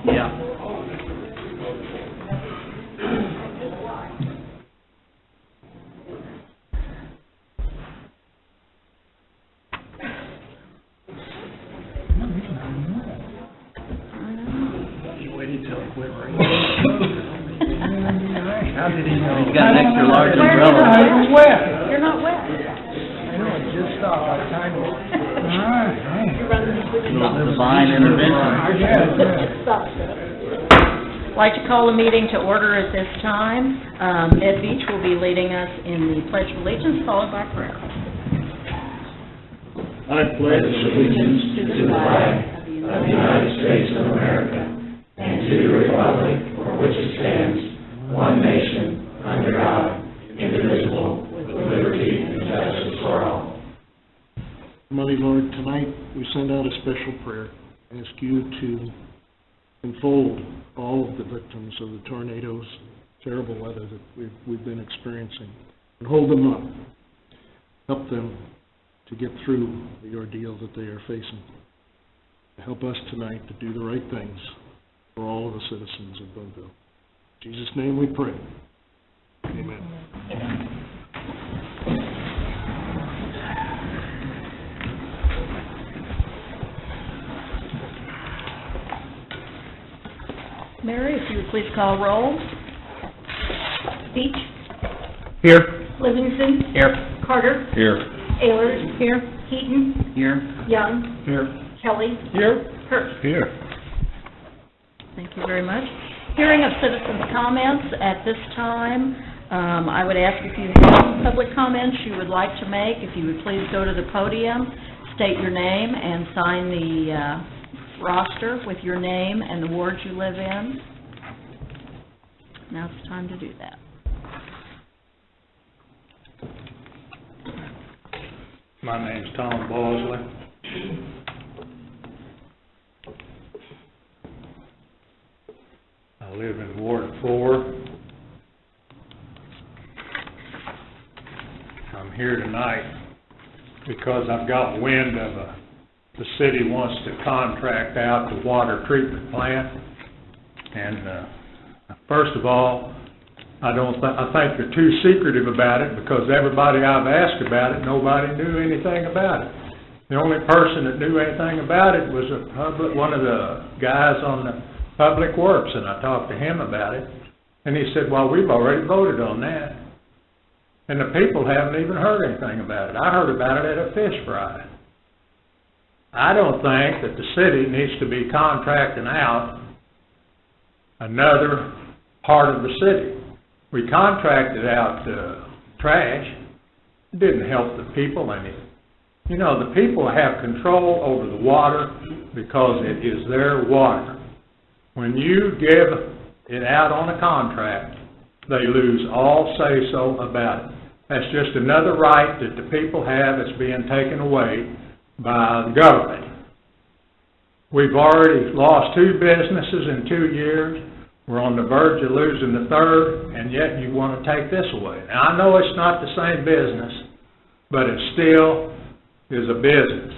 Yeah. He waited till it quit raining. How did he know? He's got an extra large umbrella. I'm wet. You're not wet. I know, it just stopped, I timed it. All right. Divine intervention. I'd like to call the meeting to order at this time. Ed Beach will be leading us in the Pledge of Allegiance, followed by prayer. I pledge allegiance to the flag of the United States of America and to the republic for which it stands, one nation, under God, indivisible, with liberty and justice for all. Mighty Lord, tonight we send out a special prayer. Ask you to enfold all of the victims of the tornadoes, terrible weather that we've been experiencing, and hold them up. Help them to get through the ordeal that they are facing. Help us tonight to do the right things for all of the citizens of Boonville. In Jesus' name we pray. Amen. Mary, if you would please call roll. Beach, Here. Livingston, Here. Carter, Here. Ayler, Here. Heaton, Here. Young, Here. Kelly, Here. Hurst. Here. Thank you very much. Hearing of citizens' comments at this time, I would ask if you have public comments you would like to make, if you would please go to the podium, state your name, and sign the roster with your name and the ward you live in. Now it's time to do that. My name's Tom Bosley. I live in Ward 4. I'm here tonight because I've got wind of the city wants to contract out the water treatment plant. And first of all, I think they're too secretive about it, because everybody I've asked about it, nobody knew anything about it. The only person that knew anything about it was one of the guys on the Public Works, and I talked to him about it, and he said, well, we've already voted on that. And the people haven't even heard anything about it. I heard about it at a fish fry. I don't think that the city needs to be contracting out another part of the city. We contracted out trash. It didn't help the people any. You know, the people have control over the water because it is their water. When you give it out on a contract, they lose all say-so about it. That's just another right that the people have that's being taken away by the government. We've already lost 2 businesses in 2 years. We're on the verge of losing the 3rd, and yet you want to take this away. Now, I know it's not the same business, but it still is a business.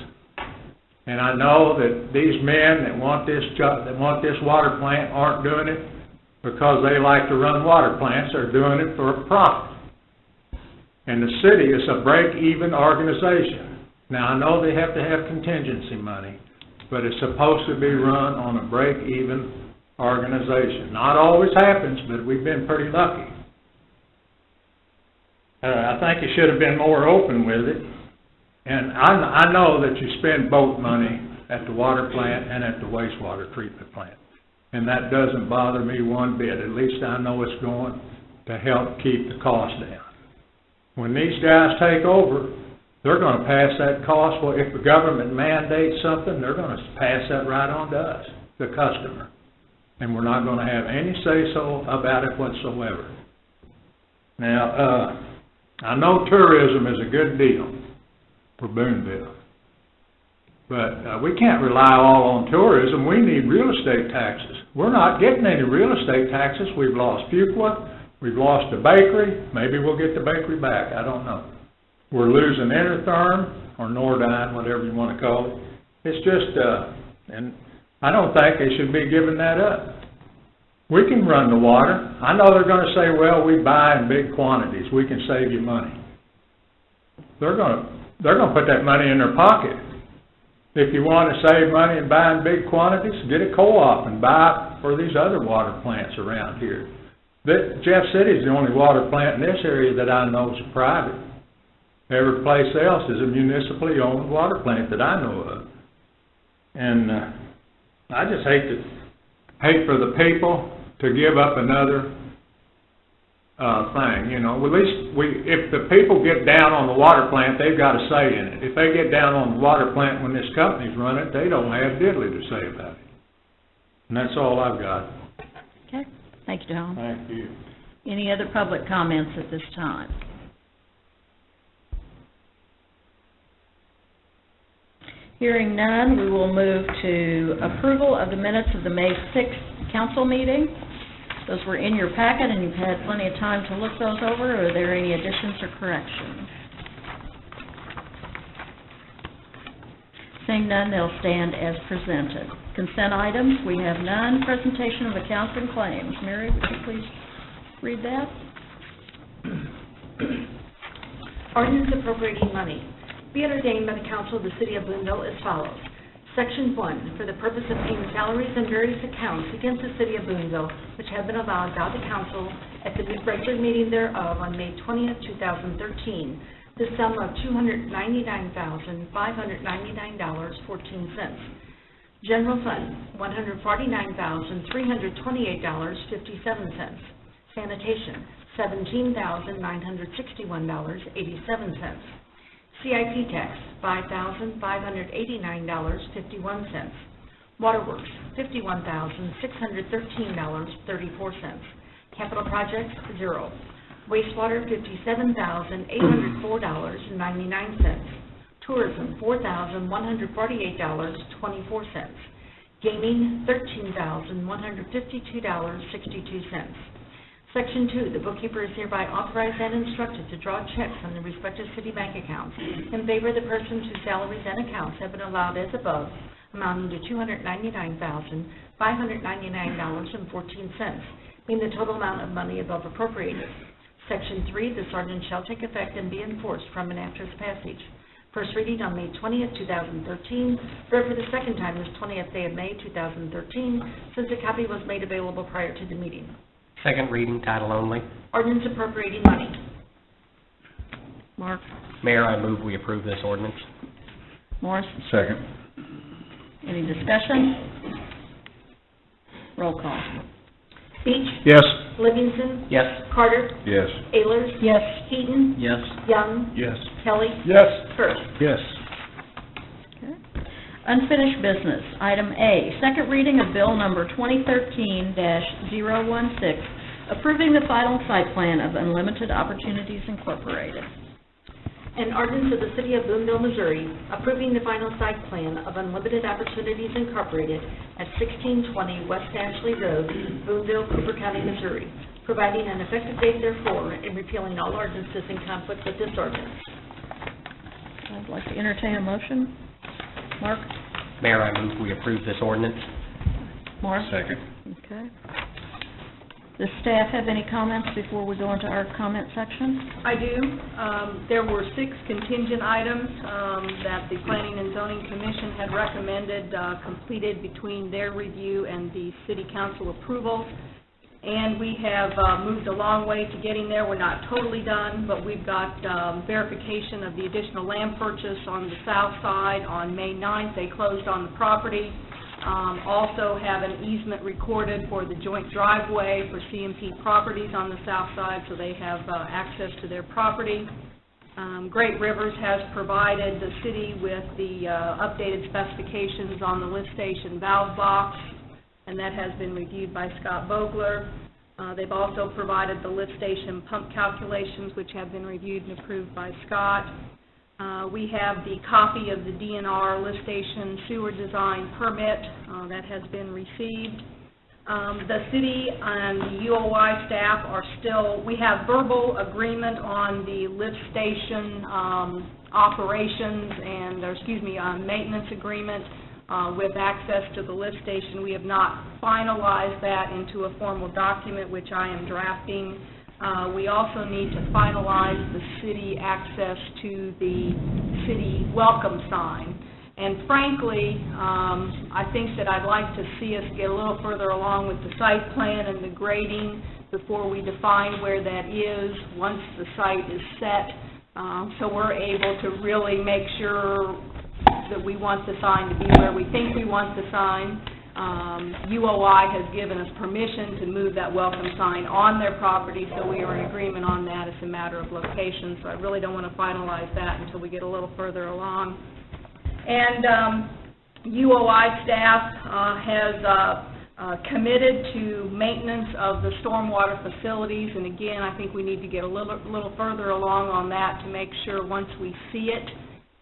And I know that these men that want this water plant aren't doing it because they like to run water plants. They're doing it for a profit. And the city is a break-even organization. Now, I know they have to have contingency money, but it's supposed to be run on a break-even organization. Not always happens, but we've been pretty lucky. I think you should have been more open with it. And I know that you spend both money at the water plant and at the wastewater treatment plant. And that doesn't bother me one bit. At least I know it's going to help keep the cost down. When these guys take over, they're going to pass that cost. Well, if the government mandates something, they're going to pass that right on to us, the customer. And we're not going to have any say-so about it whatsoever. Now, I know tourism is a good deal for Boonville, but we can't rely all on tourism. We need real estate taxes. We're not getting any real estate taxes. We've lost Fuqua. We've lost the bakery. Maybe we'll get the bakery back. I don't know. We're losing Intertherm or Nordine, whatever you want to call it. It's just, and I don't think they should be giving that up. We can run the water. I know they're gonna say, well, we buy in big quantities, we can save you money. They're gonna put that money in their pocket. If you want to save money and buy in big quantities, get a co-op and buy it for these other water plants around here. Jeff City's the only water plant in this area that I know is private. Every place else is a municipally owned water plant that I know of. And I just hate for the people to give up another thing, you know. At least if the people get down on the water plant, they've got a say in it. If they get down on the water plant when this company's running it, they don't have diddly to say about it. And that's all I've got. Okay, thank you, Tom. Thank you. Any other public comments at this time? Hearing none, we will move to approval of the minutes of the May 6th council meeting. Those were in your packet, and you've had plenty of time to look those over. Are there any additions or corrections? Seeing none, they'll stand as presented. Consent items, we have none. Presentation of accounts and claims. Mary, would you please read that? Ordinance appropriating money. Be it ordained by the Council of the City of Boonville as follows. Section 1, for the purpose of paying salaries and various accounts against the City of Boonville, which have been allowed by the Council at the regular meeting thereof on May 20th, 2013, the sum of $299,599.14. General Fund, $149,328.57. Sanitation, $17,961.87. CIP tax, $5,589.51. Waterworks, $51,613.34. Capital projects, 0. Wastewater, $57,804.99. Tourism, $4,148.24. Gaming, $13,152.62. Section 2, the bookkeeper is hereby authorized and instructed to draw checks on the respective city bank accounts in favor of the persons whose salaries and accounts have been allowed as above, amounting to $299,599.14, being the total amount of money above appropriated. Section 3, this ordinance shall take effect and be enforced from and after its passage. First reading on May 20th, 2013, read for the second time this 20th day of May, 2013, since a copy was made available prior to the meeting. Second reading, title only. Ordinance appropriating money. Mark? Mayor, I move we approve this ordinance. Morris? Second. Any discussion? Roll call. Beach? Yes. Livingston? Yes. Carter? Yes. Ayers? Yes. Heaton? Yes. Young? Yes. Kelly? Yes. Hurst. Yes. Okay. Unfinished business. Item A, second reading of bill number 2013-016, approving the final site plan of Unlimited Opportunities Incorporated. An ordinance of the City of Boonville, Missouri, approving the final site plan of Unlimited Opportunities Incorporated at 1620 West Ashley Road, Boonville, Cooper County, Missouri, providing an effective date therefore and repealing all ordinances in conflict with this ordinance. I'd like to entertain a motion. Mark? Mayor, I move we approve this ordinance. Morris? Second. Okay. Does staff have any comments before we go into our comment section? I do. There were 6 contingent items that the Planning and Zoning Commission had recommended completed between their review and the City Council approval. And we have moved a long way to getting there. We're not totally done, but we've got verification of the additional land purchase on the south side on May 9th. They closed on the property. Also have an easement recorded for the joint driveway for CMP Properties on the south side, so they have access to their property. Great Rivers has provided the city with the updated specifications on the lift station valve box, and that has been reviewed by Scott Vogler. They've also provided the lift station pump calculations, which have been reviewed and approved by Scott. We have the copy of the DNR lift station sewer design permit that has been received. The city and the UOI staff are still, we have verbal agreement on the lift station operations and, maintenance agreement. with access to the lift station. We have not finalized that into a formal document, which I am drafting. We also need to finalize the city access to the city welcome sign. And frankly, I think that I'd like to see us get a little further along with the site plan and the grading before we define where that is, once the site is set, so we're able to really make sure that we want the sign to be where we think we want the sign. UOI has given us permission to move that welcome sign on their property, so we are in agreement on that. It's a matter of location, so I really don't want to finalize that until we get a little further along. And UOI staff has committed to maintenance of the stormwater facilities, and again, I think we need to get a little further along on that to make sure once we see it,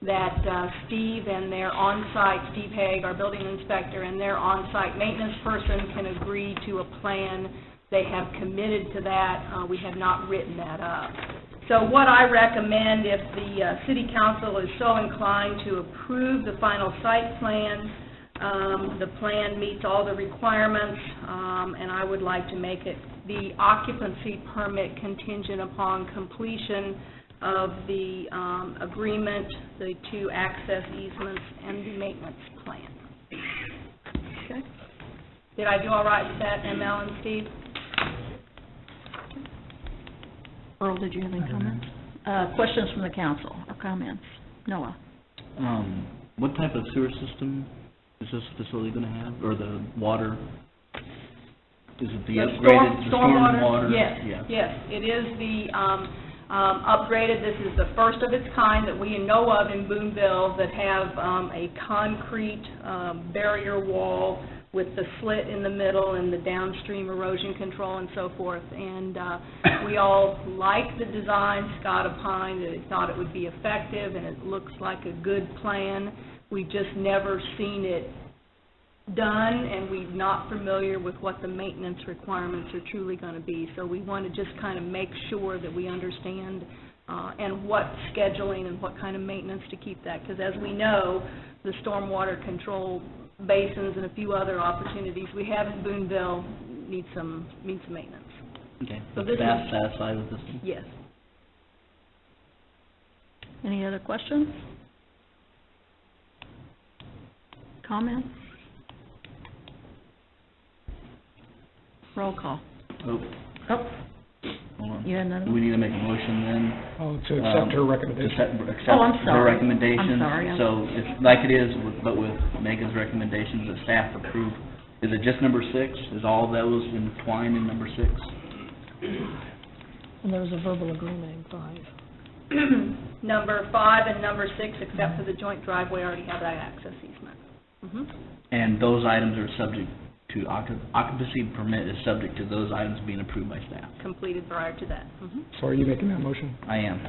that Steve and their on-site, Steve Haig, our building inspector, and their on-site maintenance person can agree to a plan. They have committed to that. We have not written that up. So what I recommend, if the city council is so inclined to approve the final site plan, the plan meets all the requirements, and I would like to make it the occupancy permit contingent upon completion of the agreement, the two access easements, and the maintenance plan. Okay. Did I do all right with that, ML and Steve? Earl, did you have any comments? Questions from the council or comments? Noah? What type of sewer system is this facility gonna have, or the water? Is it the upgraded, the storm water? Yes, Yeah. yes, it is the upgraded. This is the first of its kind that we know of in Boonville that have a concrete barrier wall with the slit in the middle and the downstream erosion control and so forth. And we all like the design. Scott opined that he thought it would be effective, and it looks like a good plan. We've just never seen it done, and we're not familiar with what the maintenance requirements are truly going to be. So we want to just kind of make sure that we understand and what scheduling and what kind of maintenance to keep that. Because as we know, the stormwater control basins and a few other opportunities we have in Boonville need some maintenance. Okay. So this Staff is- satisfied with this one? Yes. Any other questions? Comments? Roll call. Oh, Oh, hold on. you had another Do one? we need to make a motion then? Oh, to accept her recommendation. Accept Oh, I'm her sorry. recommendation. I'm sorry. So it's like it is, but with Megan's recommendations that staff approve. Is it just number 6? Is all those entwined in number 6? And there was a verbal agreement in 5. Number 5 and number 6, except for the joint driveway, already have that access easement. Mhm. And those items are subject to, occupancy permit is subject to those items being approved by staff. Completed prior to that. Mhm. So are you making that motion? I am.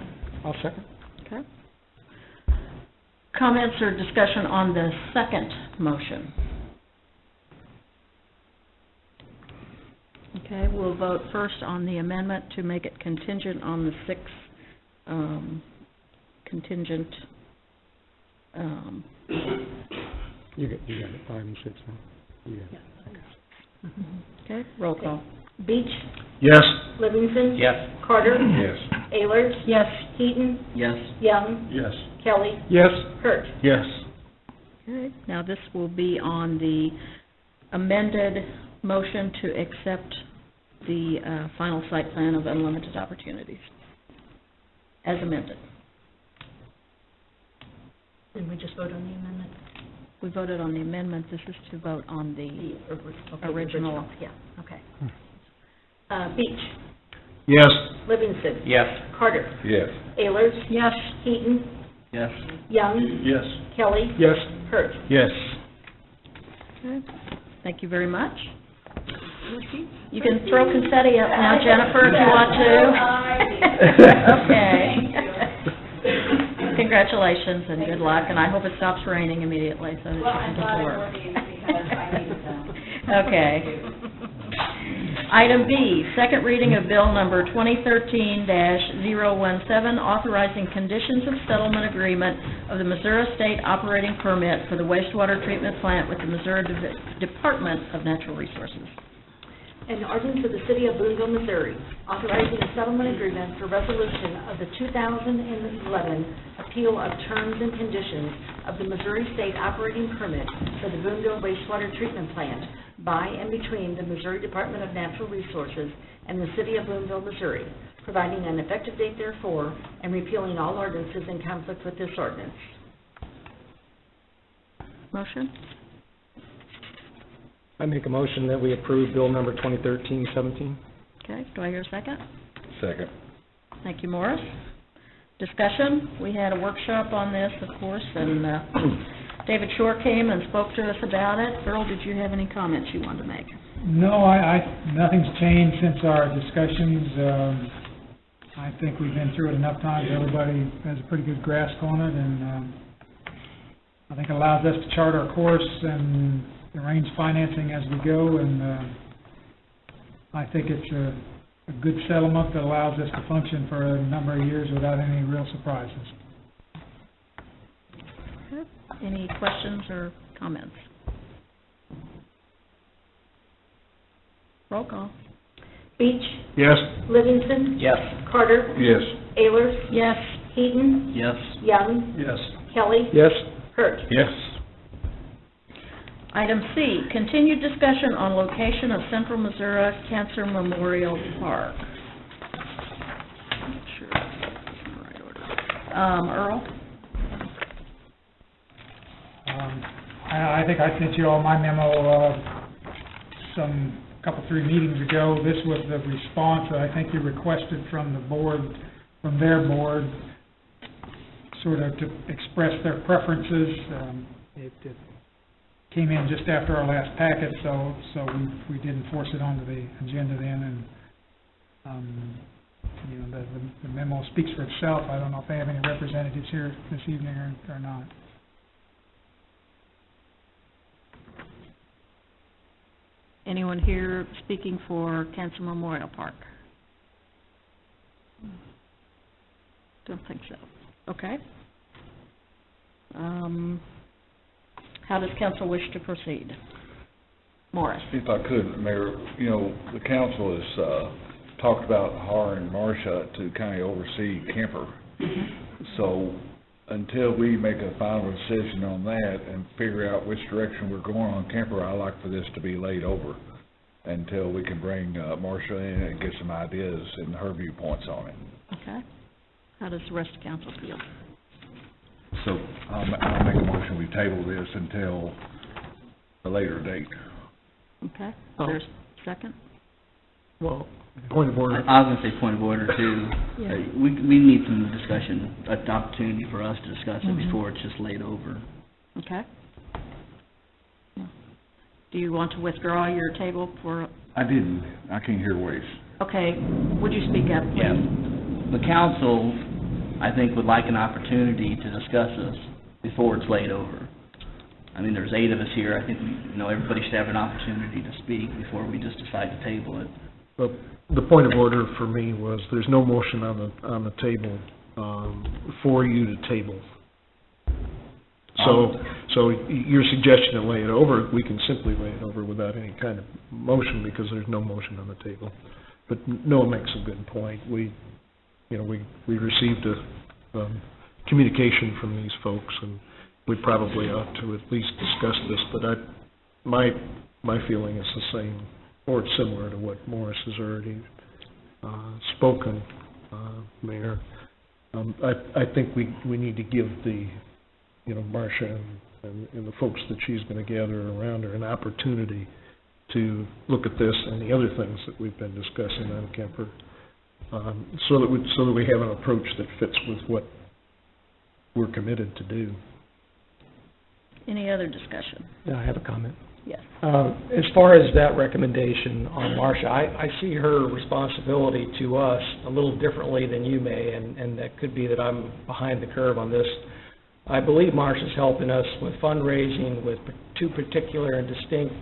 I'll second. Okay. Comments or discussion on the second motion? Okay, we'll vote first on the amendment to make it contingent on the 6 contingent, You got it, 5 and 6 now. You got it. okay, roll call. Beach, Yes. Livingston. Yes. Carter. Yes. Ayers. Yes. Heaton, Yes. Young, Yes. Kelly, Yes. Hurt. Yes. Okay, now this will be on the amended motion to accept the final site plan of Unlimited Opportunities, as amended. Did we just vote on the amendment? We voted on the amendment, this is to vote on the original. Yeah, okay. Beach, Yes. Livingston. Yes. Carter. Yes. Ayers. Yes. Heaton, Yes. Young, Yes. Kelly, Yes. Hurt. Yes. Okay, thank you very much. You can throw confetti up now, Jennifer, if you want to. Okay. congratulations and good luck, and I hope it stops raining immediately so that you Well, can I'm get glad to it work. worked because I needed some. Okay. Item B, second reading of bill number 2013-017, authorizing conditions of settlement agreement of the Missouri State Operating Permit for the wastewater treatment plant with the Missouri Department of Natural Resources. An ordinance of the City of Boonville, Missouri, authorizing a settlement agreement for resolution of the 2011 appeal of terms and conditions of the Missouri State Operating Permit for the Boonville wastewater treatment plant by and between the Missouri Department of Natural Resources and the City of Boonville, Missouri, providing an effective date therefore, and repealing all ordinances in conflict with this ordinance. Motion? I make a motion that we approve bill number 2013-17. Okay, do I hear a second? Second. Thank you, Morris. Discussion, we had a workshop on this, of course, and David Shore came and spoke to us about it. Earl, did you have any comments you wanted to make? No, nothing's changed since our discussions. I think we've been through it enough times, everybody has a pretty good grasp on it, and I think it allows us to chart our course and arrange financing as we go, and I think it's a good settlement that allows us to function for a number of years without any real surprises. Okay. Any questions or comments? Roll call. Beach, Yes. Livingston, Yes. Carter, Yes. Ayers, Yes. Heaton, Yes. Young, Yes. Kelly, Yes. Hurt. Yes. Item C, continued discussion on location of Central Missouri Cancer Memorial Park. Not sure if that's in the right order. Earl? I think I sent you all my memo three meetings ago. This was the response that I think you requested from the board, from their board, sort of to express their preferences. It came in just after our last packet, so we didn't force it onto the agenda then, and the memo speaks for itself. I don't know if they have any representatives here this evening or not. Anyone here speaking for Cancer Memorial Park? Don't think so. Okay. How does council wish to proceed? Morris? If I could, Mayor, the council has talked about hiring Marcia to kind of oversee Kemper. So until we make a final decision on that and figure out which direction we're going on Kemper, I like for this to be laid over until we can bring Marcia in and get some ideas and her viewpoints on it. Okay. How does the rest of council feel? So I'll make a motion, we table this until a later date. Okay. There's a second? Well, point of order. I was gonna say point of order too. Yeah. We need some discussion, an opportunity for us to discuss it before it's just laid over. Okay. Do you want to withdraw your table for, I didn't. I can't hear waves. okay, would you speak up, please? Yeah. The council, I think, would like an opportunity to discuss this before it's laid over. I mean, there's 8 of us here. I think, everybody should have an opportunity to speak before we just decide to table it. But the point of order for me was there's no motion on the table for you to table. So your suggestion to lay it over, we can simply lay it over without any kind of motion because there's no motion on the table. But Noah makes a good point. We received a communication from these folks, and we probably ought to at least discuss this. But my feeling is the same, or it's similar to what Morris has already spoken, Mayor. I think we need to give the Marcia and the folks that she's going to gather around her an opportunity to look at this and the other things that we've been discussing on Kemper, so that we have an approach that fits with what we're committed to do. Any other discussion? Yeah, I have a comment. Yes. As far as that recommendation on Marcia, I see her responsibility to us a little differently than you may, and that could be that I'm behind the curve on this. I believe Marcia's helping us with fundraising with two particular and distinct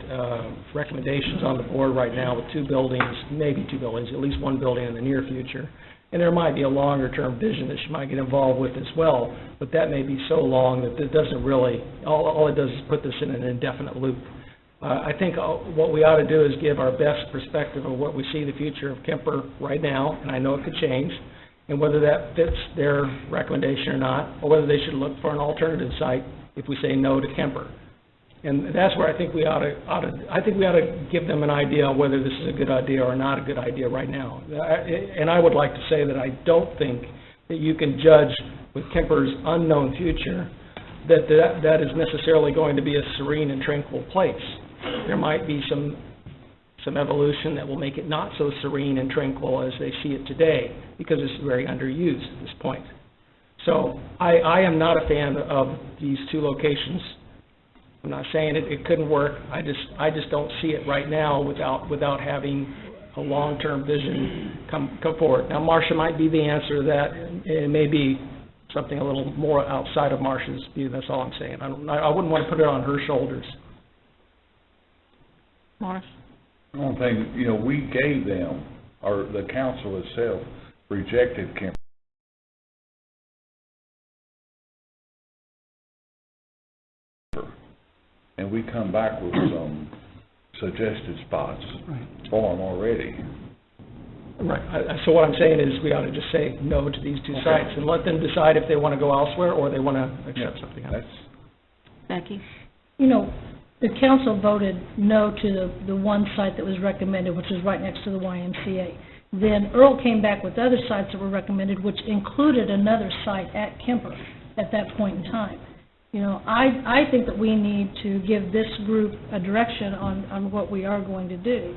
recommendations on the board right now with two buildings, maybe two buildings, at least one building in the near future. And there might be a longer-term vision that she might get involved with as well, but that may be so long that it doesn't really, all it does is put this in an indefinite loop. I think what we ought to do is give our best perspective of what we see the future of Kemper right now, and I know it could change, and whether that fits their recommendation or not, or whether they should look for an alternative site if we say no to Kemper. And that's where I think we ought to give them an idea on whether this is a good idea or not a good idea right now. And I would like to say that I don't think that you can judge with Kemper's unknown future that is necessarily going to be a serene and tranquil place. There might be some evolution that will make it not so serene and tranquil as they see it today, because it's very underused at this point. So I am not a fan of these two locations. I'm not saying it couldn't work. I just don't see it right now without having a long-term vision come forward. Now, Marcia might be the answer to that. It may be something a little more outside of Marcia's view. That's all I'm saying. I wouldn't want to put it on her shoulders. Morris? One thing, we gave them, or the council itself rejected Kemper. And we come back with some suggested spots for them already. Right. So what I'm saying is we ought to just say no to these two sites and let them decide if they want to go elsewhere or they want to accept something else. Becky? The council voted no to the one site that was recommended, which is right next to the YMCA. Then Earl came back with other sites that were recommended, which included another site at Kemper at that point in time. I think that we need to give this group a direction on what we are going to do.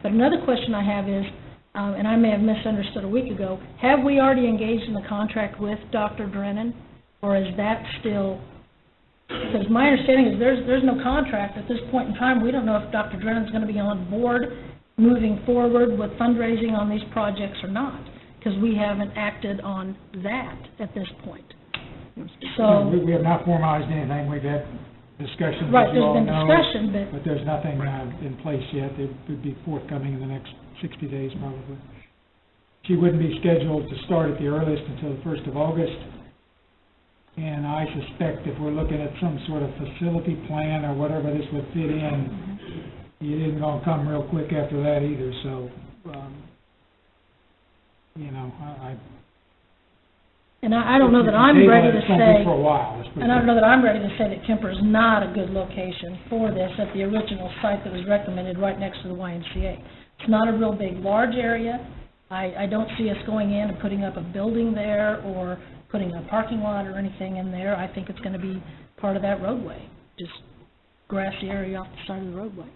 But another question I have is, and I may have misunderstood a week ago, have we already engaged in the contract with Dr. Drennan, or is that still, because my understanding is there's no contract at this point in time. We don't know if Dr. Drennan's going to be on board moving forward with fundraising on these projects or not, because we haven't acted on that at this point. So we have not formalized anything. We've had discussions, right, as you all there's been know, discussion, but there's nothing in place yet. It would be forthcoming in the next 60 days probably. She wouldn't be scheduled to start at the earliest until the 1st of August. And I suspect if we're looking at some sort of facility plan or whatever this would fit in, it isn't going to come real quick after that either. So, I don't know that I'm ready to say, for a while, and I don't know that I'm ready to say that Kemper is not a good location for this at the original site that was recommended right next to the YMCA. It's not a real big, large area. I don't see us going in and putting up a building there or putting a parking lot or anything in there. I think it's going to be part of that roadway, just grassy area off the side of the roadway.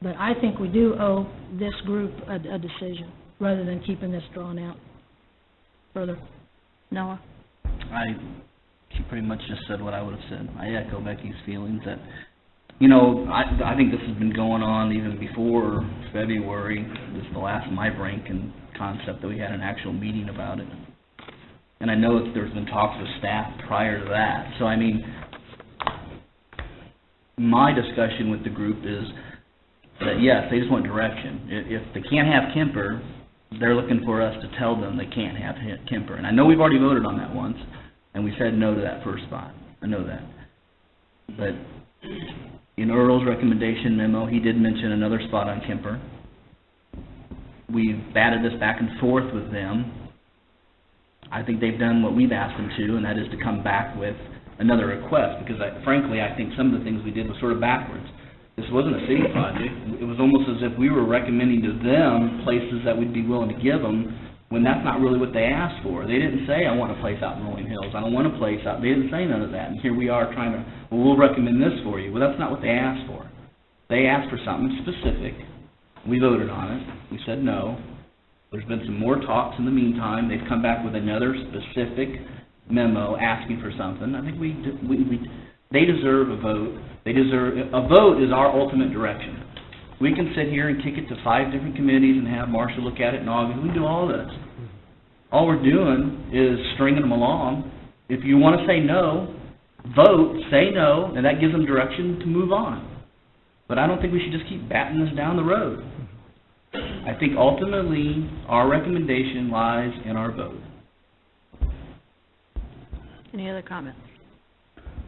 But I think we do owe this group a decision rather than keeping this drawn out further. Noah? She pretty much just said what I would have said. I echo Becky's feelings that, I think this has been going on even before February. This is the last of my brain concept that we had an actual meeting about it. And I know that there's been talks with staff prior to that. So, my discussion with the group is that, yes, they just want direction. If they can't have Kemper, they're looking for us to tell them they can't have Kemper. And I know we've already voted on that once, and we said no to that first spot. I know that. But in Earl's recommendation memo, he did mention another spot on Kemper. We've batted this back and forth with them. I think they've done what we've asked them to, and that is to come back with another request, because frankly, I think some of the things we did was sort of backwards. This wasn't a city project. It was almost as if we were recommending to them places that we'd be willing to give them, when that's not really what they asked for. They didn't say, I want a place out in Rolling Hills. I don't want a place out. They didn't say none of that. And here we are trying to, we'll recommend this for you. Well, that's not what they asked for. They asked for something specific. We voted on it. We said no. There's been some more talks in the meantime. They've come back with another specific memo asking for something. I think they deserve a vote They deserve, a vote is our ultimate direction. We can sit here and kick it to 5 different committees and have Marcia look at it in August. We can do all this. All we're doing is stringing them along. If you want to say no, vote, say no, and that gives them direction to move on. But I don't think we should just keep batting this down the road. I think ultimately, our recommendation lies in our vote. Any other comments?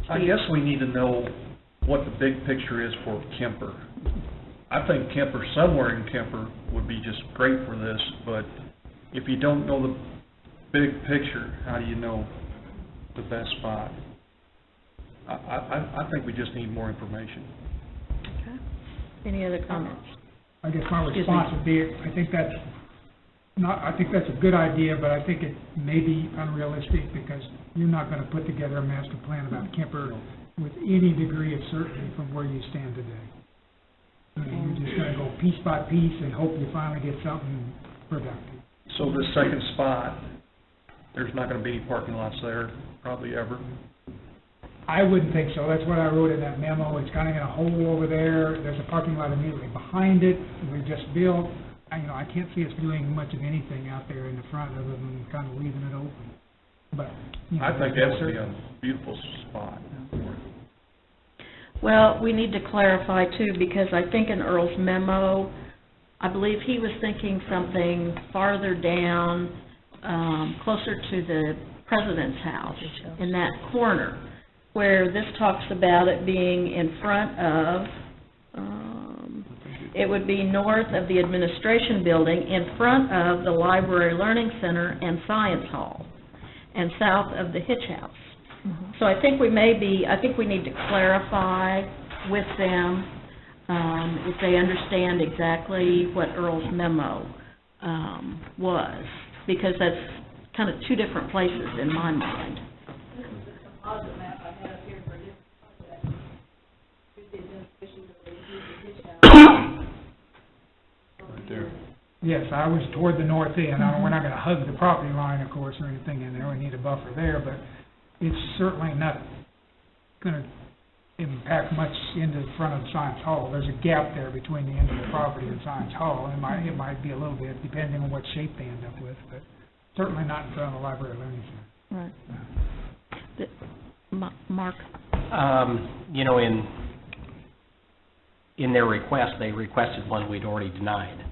I guess we need to know what the big picture is for Kemper. I think Kemper, somewhere in Kemper, would be just great for this, but if you don't know the big picture, how do you know the best spot? I think we just need more information. Okay. Any other comments? I guess my response would be, I think that's a good idea, but I think it may be unrealistic because you're not going to put together a master plan about Kemper with any degree of certainty from where you stand today. You're just going to go piece by piece and hope you finally get something productive. So the second spot, there's not going to be any parking lots there, probably ever. I wouldn't think so. That's what I wrote in that memo. It's kind of in a hole over there. There's a parking lot immediately behind it. We just built. I can't see us doing much of anything out there in the front other than kind of leaving it open. But I think that would be a beautiful spot. Well, we need to clarify too, because I think in Earl's memo, I believe he was thinking something farther down, closer to the president's house, in that corner, where this talks about it being in front of, it would be north of the administration building, in front of the Library Learning Center and Science Hall, and south of the Hitch House. So I think we need to clarify with them, if they understand exactly what Earl's memo was, because that's kind of 2 different places in my mind. This is the composite map I have here for this project. Here's the administration building, here's the Hitch House. Right there. Yes, I was toward the north end. We're not going to hug the property line, of course, or anything in there. We need a buffer there, but it's certainly not going to impact much into the front of Science Hall. There's a gap there between the end of the property and Science Hall. It might be a little bit, depending on what shape they end up with, but certainly not in front of the Library Learning Center. Right. Mark? In their request, they requested one we'd already denied.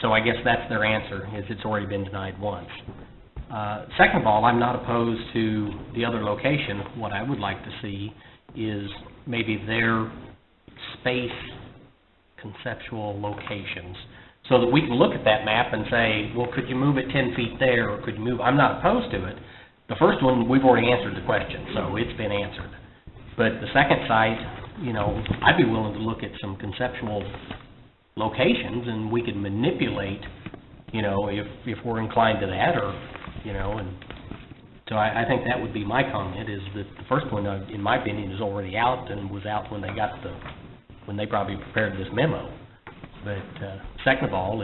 So I guess that's their answer, is it's already been denied once. Second of all, I'm not opposed to the other location. What I would like to see is maybe their space conceptual locations, so that we can look at that map and say, well, could you move it 10 feet there, or could you move, I'm not opposed to it. The first one, we've already answered the question, so it's been answered. But the second site, I'd be willing to look at some conceptual locations, and we could manipulate, if we're inclined to that, or, and so I think that would be my comment, is that the first one, in my opinion, is already out, and was out when they probably prepared this memo. But second of all,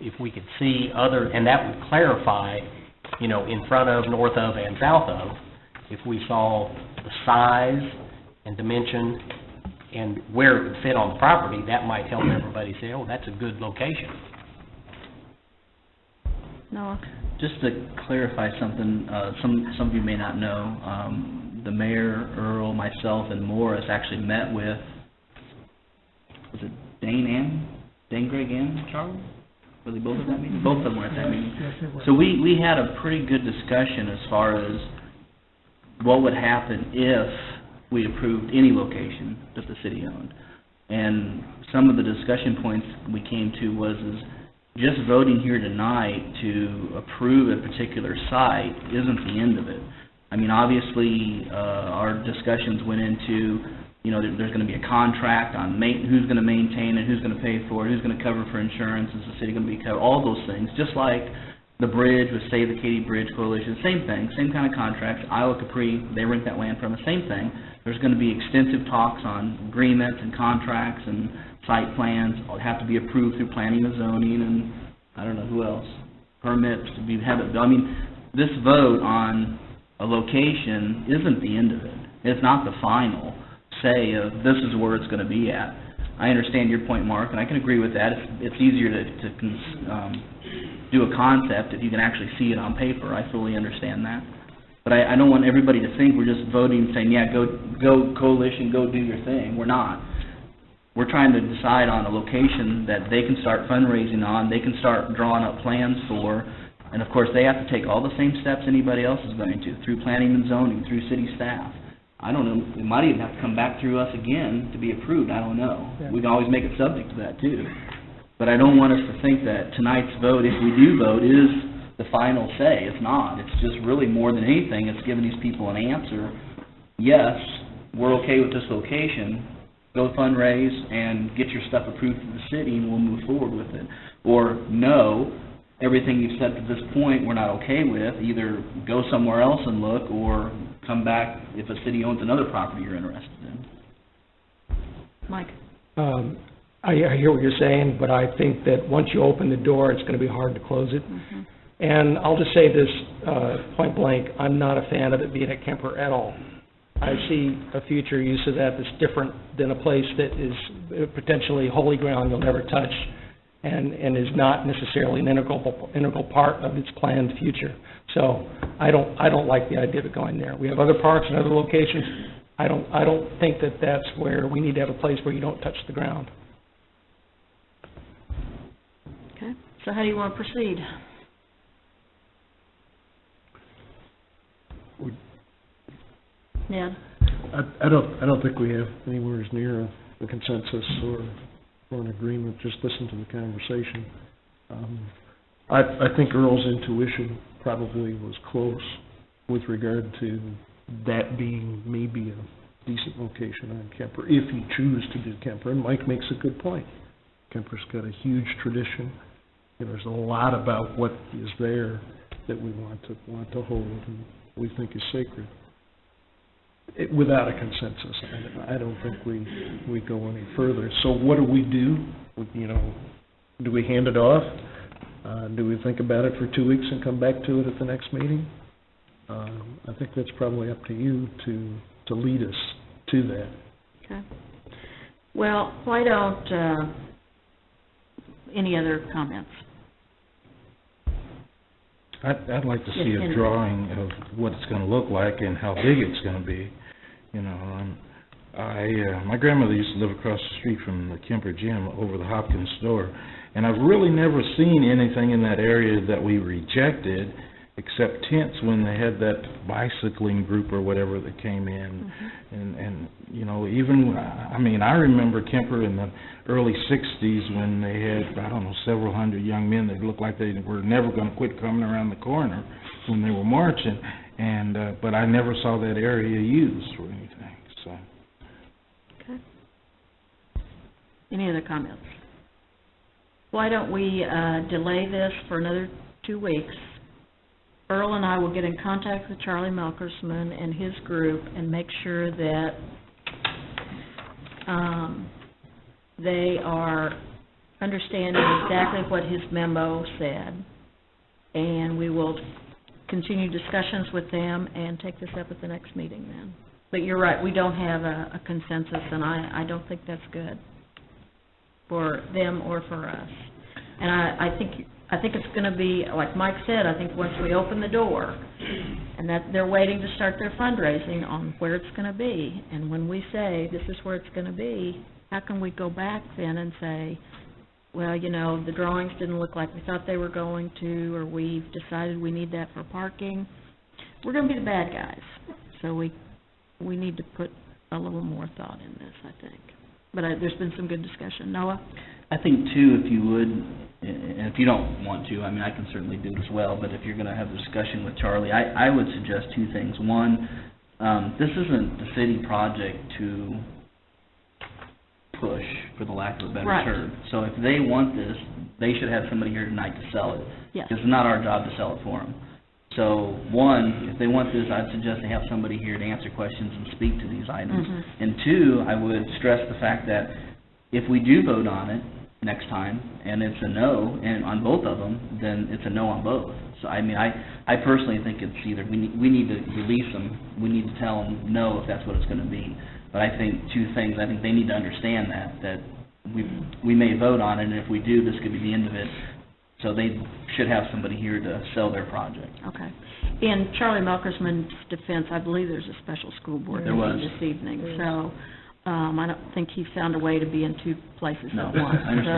if we could see other, and that would clarify, in front of, north of, and south of, if we saw the size and dimension and where it would fit on the property, that might help everybody say, oh, that's a good location. Noah? Just to clarify something, some of you may not know, the mayor, Earl, myself, and Morris actually met with, was it Dane, Greg, and Charlie? Were they both at that meeting? Both of them were at that meeting. Yes, they were. So we had a pretty good discussion as far as what would happen if we approved any location that the city owned. And some of the discussion points we came to was just voting here tonight to approve a particular site isn't the end of it. I mean, obviously, our discussions went into, there's going to be a contract on who's going to maintain it, who's going to pay for it, who's going to cover for insurance, is the city going to be covered, all those things, just like the bridge with Save the Katy Bridge Coalition, same thing, same kind of contracts. Iowa Capri, they rent that land from us, same thing. There's going to be extensive talks on agreements and contracts and site plans. It'll have to be approved through planning and zoning and I don't know who else, permits to be this vote on a location isn't the end of it. It's not the final. say of this is where it's gonna be at. I understand your point, Mark, and I can agree with that. It's easier to do a concept if you can actually see it on paper. I fully understand that. But I don't want everybody to think we're just voting and saying, yeah, go coalition, go do your thing. We're not. We're trying to decide on a location that they can start fundraising on, they can start drawing up plans for, and of course, they have to take all the same steps anybody else is going to, through planning and zoning, through city staff. I don't know, it might even have to come back through us again to be approved, I don't know. We can always make it subject to that too. But I don't want us to think that tonight's vote, if we do vote, is the final say. It's not. It's just really more than anything, it's giving these people an answer. Yes, we're okay with this location, go fundraise and get your stuff approved through the city and we'll move forward with it. Or no, everything you've said to this point we're not okay with, either go somewhere else and look or come back if a city owns another property you're interested in. Mike? I hear what you're saying, but I think that once you open the door, it's going to be hard to close it. Mm-hmm. And I'll just say this point blank, I'm not a fan of it being at Kemper at all. I see a future use of that that's different than a place that is potentially holy ground you'll never touch and is not necessarily an integral part of its planned future. So I don't like the idea of it going there. We have other parks and other locations. I don't think that that's where we need to have a place where you don't touch the ground. Okay, so how do you want to proceed? Ned? I don't think we have anywhere near a consensus or an agreement. Just listen to the conversation. I think Earl's intuition probably was close with regard to that being maybe a decent location on Kemper, if you choose to do Kemper. And Mike makes a good point. Kemper's got a huge tradition. There's a lot about what is there that we want to hold and we think is sacred. Without a consensus, I don't think we go any further. So what do we do? Do we hand it off? Do we think about it for 2 weeks and come back to it at the next meeting? I think that's probably up to you to lead us to that. Okay. Well, why don't, any other comments? I'd like to see a drawing of what it's going to look like and how big it's going to be. My grandmother used to live across the street from the Kemper Gym over the Hopkins store, and I've really never seen anything in that area that we rejected except tents when they had that bicycling group or whatever that came in. And I remember Kemper in the early 60s when they had, several hundred young men that looked like they were never going to quit coming around the corner when they were marching, but I never saw that area used for anything, so. Okay. Any other comments? Why don't we delay this for another 2 weeks? Earl and I will get in contact with Charlie Melkersman and his group and make sure that they are understanding exactly what his memo said. And we will continue discussions with them and take this up at the next meeting then. But you're right, we don't have a consensus, and I don't think that's good for them or for us. And I think it's going to be, like Mike said, I think once we open the door, and that they're waiting to start their fundraising on where it's going to be, and when we say this is where it's going to be, how can we go back then and say, well, the drawings didn't look like we thought they were going to, or we've decided we need that for parking. We're going to be the bad guys, so we need to put a little more thought in this, I think. But there's been some good discussion. Noah? I think, too, if you would, and if you don't want to, I can certainly do it as well, but if you're going to have a discussion with Charlie, I would suggest two things. One, this isn't the city project to push, for the lack of a better term. So if they want this, they should have somebody here tonight to sell it. Yes. It's not our job to sell it for them. So, one, if they want this, I'd suggest they have somebody here to answer questions and speak to these items. And two, I would stress the fact that if we do vote on it next time, and it's a no, and on both of them, then it's a no on both. So, I personally think it's either we need to release them, we need to tell them no if that's what it's going to be. But I think two things, I think they need to understand that we may vote on it, and if we do, this could be the end of it. So they should have somebody here to sell their project. Okay. In Charlie Melkersman's defense, I believe there's a special school board There was. meeting this evening, so I don't think he found a way to be in two places No, at once. I understand. So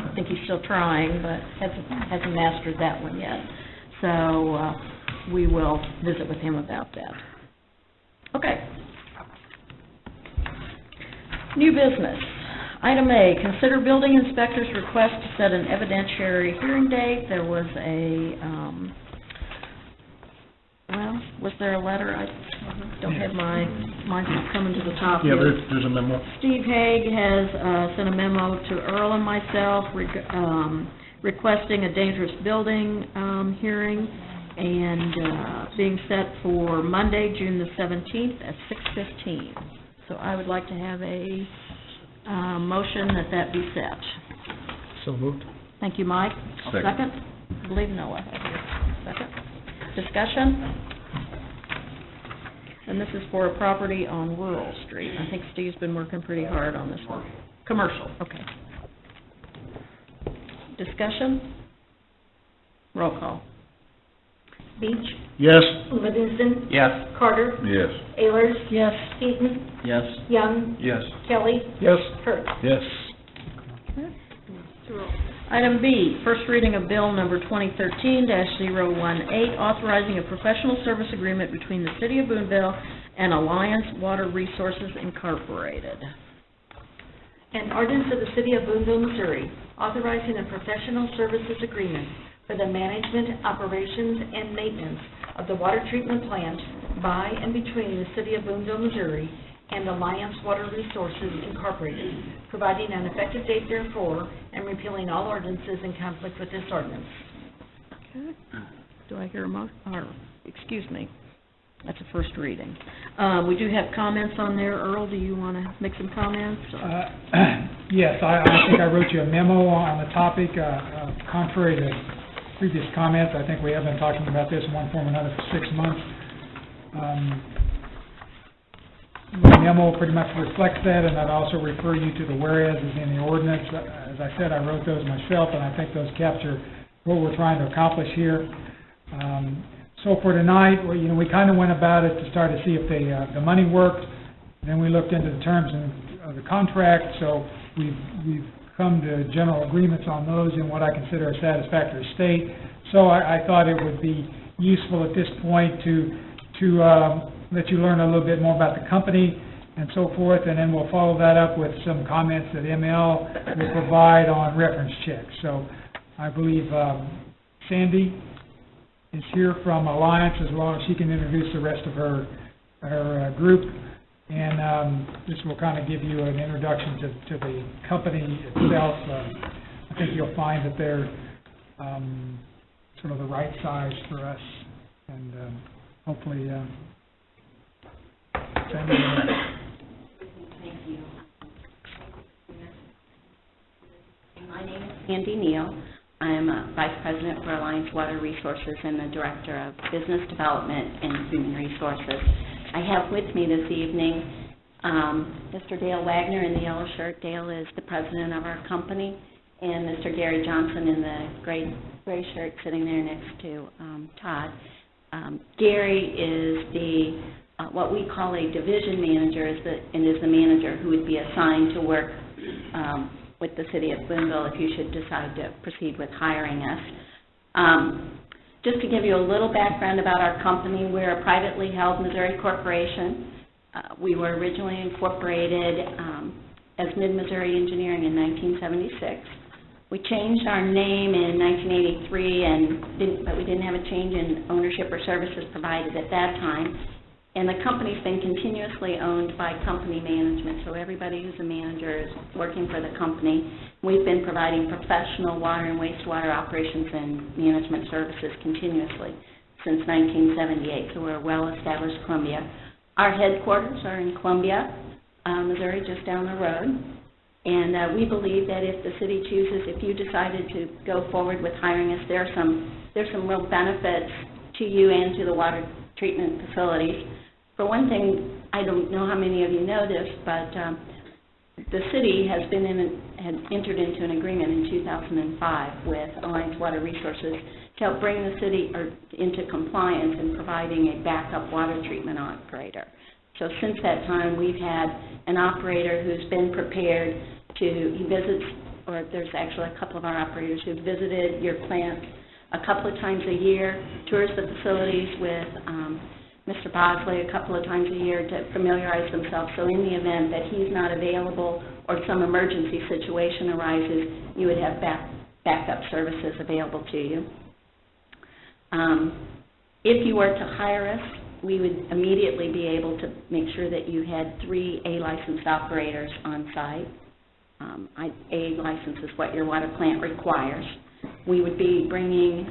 I think he's still trying, but hasn't mastered that one yet. So we will visit with him about that. Okay. New business. Item A, consider building inspector's request to set an evidentiary hearing date. There was was there a letter? I don't have mine's not coming to the top Yeah, yet. there's a memo. Steve Haig has sent a memo to Earl and myself requesting a dangerous building hearing, and being set for Monday, June the 17th at 6:15. So I would like to have a motion that be set. So moved. Thank you, Mike. Second? I believe Noah has here. Second. Discussion? And this is for a property on Rural Street. I think Steve's been working pretty hard on this one. Commercial, okay. Discussion? Roll call. Beach, Yes. Livingston, Yes. Carter, Yes. Ayers, Yes. Eaton, Yes? Young, Yes. Kelly, Yes. Hurd. Yes. Item B, first reading of bill number 2013-018, authorizing a professional service agreement between the City of Boonville and Alliance Water Resources Incorporated. An ordinance of the City of Boonville, Missouri, authorizing a professional services agreement for the management, operations, and maintenance of the water treatment plant by and between the City of Boonville, Missouri and Alliance Water Resources Incorporated, providing an effective date therefore, and repealing all ordinances in conflict with this ordinance. Okay. Do I hear a excuse me, that's a first reading. We do have comments on there. Earl, do you want to make some comments? Yes, I think I wrote you a memo on the topic, contrary to previous comments. I think we have been talking about this in one form or another for 6 months. The memo pretty much reflects that, and I'd also refer you to the whereases in the ordinance. As I said, I wrote those myself, and I think those capture what we're trying to accomplish here. So for tonight, we kind of went about it to start to see if the money worked. Then we looked into the terms of the contract, so we've come to general agreements on those in what I consider a satisfactory state. So I thought it would be useful at this point to let you learn a little bit more about the company and so forth, and then we'll follow that up with some comments that ML will provide on reference checks. So I believe Sandy is here from Alliance as well, as she can introduce the rest of her group. And this will kind of give you an introduction to the company itself. I think you'll find that they're sort of the right size for us, and hopefully, Sandy. Thank you. My name is Sandy Neal. I'm Vice President for Alliance Water Resources and the Director of Business Development and Human Resources. I have with me this evening Mr. Dale Wagner in the yellow shirt. Dale is the president of our company, and Mr. Gary Johnson in the gray shirt sitting there next to Todd. Gary is the what we call a division manager, and is the manager who would be assigned to work with the City of Boonville if you should decide to proceed with hiring us. Just to give you a little background about our company, we're a privately held Missouri corporation. We were originally incorporated as Mid-Missouri Engineering in 1976. We changed our name in 1983, but we didn't have a change in ownership or services provided at that time. And the company's been continuously owned by company management, so everybody who's a manager is working for the company. We've been providing professional water and wastewater operations and management services continuously since 1978, so we're a well-established Columbia. Our headquarters are in Columbia, Missouri, just down the road. And we believe that if the city chooses, if you decided to go forward with hiring us, there's some real benefits to you and to the water treatment facilities. For one thing, I don't know how many of you know this, but the city had entered into an agreement in 2005 with Alliance Water Resources to help bring the city into compliance in providing a backup water treatment operator. So since that time, we've had an operator who's been prepared he visits, or there's actually a couple of our operators who've visited your plant a couple of times a year, tours the facilities with Mr. Bosley a couple of times a year to familiarize themselves. So in the event that he's not available or some emergency situation arises, you would have backup services available to you. If you were to hire us, we would immediately be able to make sure that you had 3 A-licensed operators on site. A license is what your water plant requires. We would be bringing,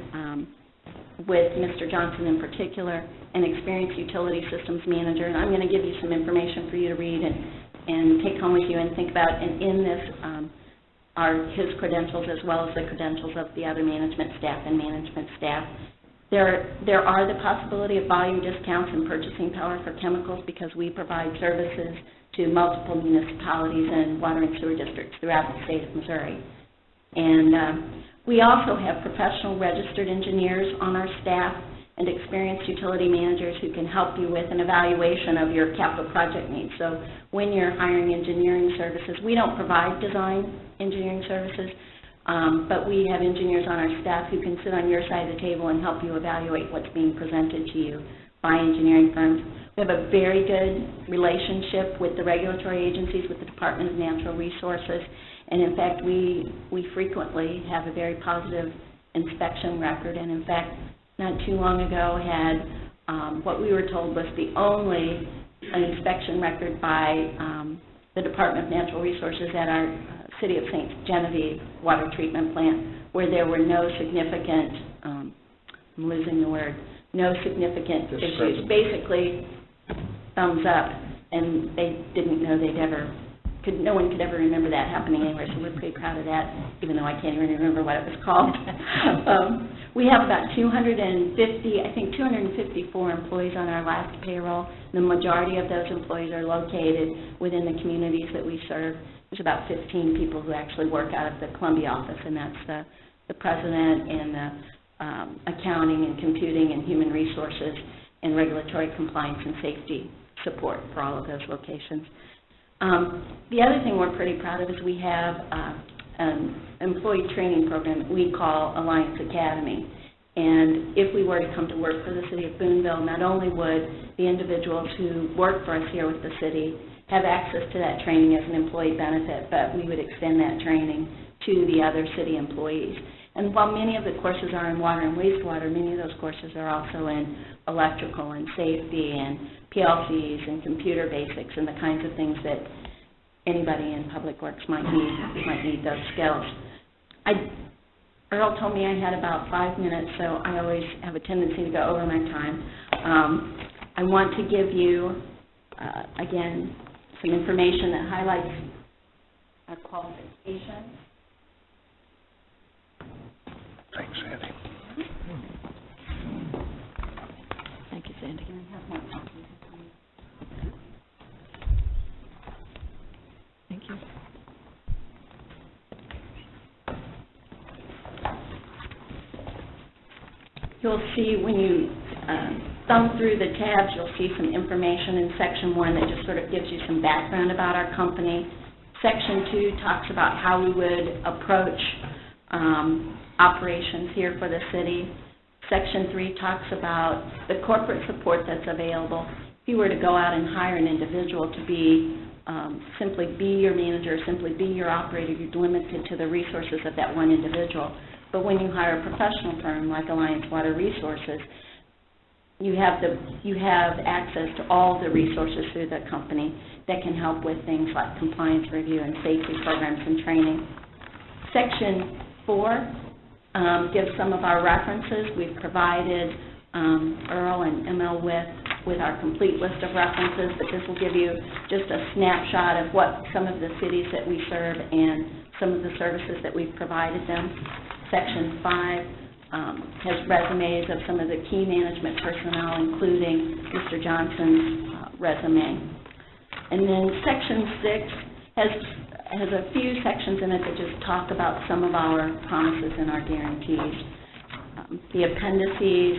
with Mr. Johnson in particular, an experienced utility systems manager, and I'm going to give you some information for you to read and take home with you and think about, and in this are his credentials as well as the credentials of the other management staff and management staff. There are the possibility of volume discounts and purchasing power for chemicals because we provide services to multiple municipalities and water and sewer districts throughout the state of Missouri. And we also have professional registered engineers on our staff and experienced utility managers who can help you with an evaluation of your capital project needs. So when you're hiring engineering services, we don't provide design engineering services, but we have engineers on our staff who can sit on your side of the table and help you evaluate what's being presented to you by engineering firms. We have a very good relationship with the regulatory agencies, with the Department of Natural Resources, and in fact, we frequently have a very positive inspection record, and in fact, not too long ago had what we were told was the only inspection record by the Department of Natural Resources at our City of St. Genevieve water treatment plant, where there were no significant, I'm losing the word, no significant issues. Basically, thumbs up, and they didn't know no one could ever remember that happening anywhere, so we're pretty proud of that, even though I can't even remember what it was called. We have about 254 employees on our last payroll. The majority of those employees are located within the communities that we serve. There's about 15 people who actually work out of the Columbia office, and that's the president and the accounting and computing and human resources and regulatory compliance and safety support for all of those locations. The other thing we're pretty proud of is we have an employee training program that we call Alliance Academy. And if we were to come to work for the city of Boonville, not only would the individuals who work for us here with the city have access to that training as an employee benefit, but we would extend that training to the other city employees. And while many of the courses are in water and wastewater, many of those courses are also in electrical and safety and PLCs and computer basics and the kinds of things that anybody in public works might need those skills. Earl told me I had about 5 minutes, so I always have a tendency to go over my time. I want to give you, again, some information that highlights our qualifications. Thanks, Sandy. Thank you, Sandy. Thank you. You'll see when you thumb through the tabs, you'll see some information in Section 1 that just sort of gives you some background about our company. Section 2 talks about how we would approach operations here for the city. Section 3 talks about the corporate support that's available. If you were to go out and hire an individual to be simply be your manager, simply be your operator, you're limited to the resources of that one individual. But when you hire a professional firm like Alliance Water Resources, you have access to all the resources through the company that can help with things like compliance review and safety programs and training. Section 4 gives some of our references. We've provided Earl and ML with our complete list of references, but this will give you just a snapshot of what some of the cities that we serve and some of the services that we've provided them. Section 5 has resumes of some of the key management personnel, including Mr. Johnson's resume. And then Section 6 has a few sections in it that just talk about some of our promises and our guarantees. The appendices,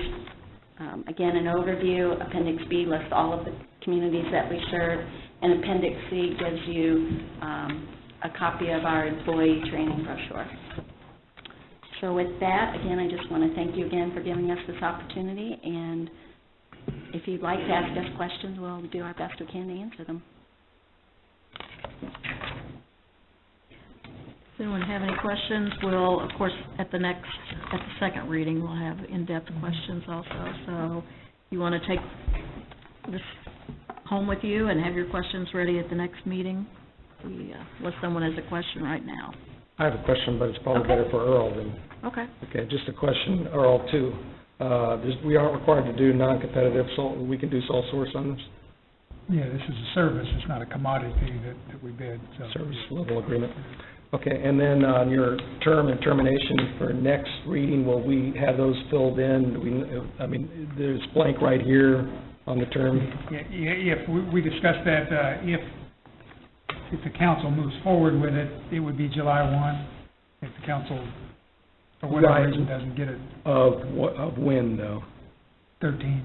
again, an overview. Appendix B lists all of the communities that we serve, and Appendix C gives you a copy of our employee training brochure. So with that, again, I just want to thank you again for giving us this opportunity, and if you'd like to ask us questions, we'll do our best we can to answer them. Does anyone have any questions? We'll, of course, at the second reading, we'll have in-depth questions also. So you want to take this home with you and have your questions ready at the next meeting? Unless someone has a question right now. I have a question, but it's probably better for Earl than... Okay. Okay, just a question, Earl, too. We aren't required to do non-competitive, we can do sole source on this? Yeah, this is a service, it's not a commodity that we bid, so. Service level agreement. Okay, and then on your term and termination for next reading, will we have those filled in? I mean, there's blank right here on the term. Yeah, if we discussed that, if the council moves forward with it, it would be July 1. If the council, for whatever reason, doesn't get it. Of when, though? 13.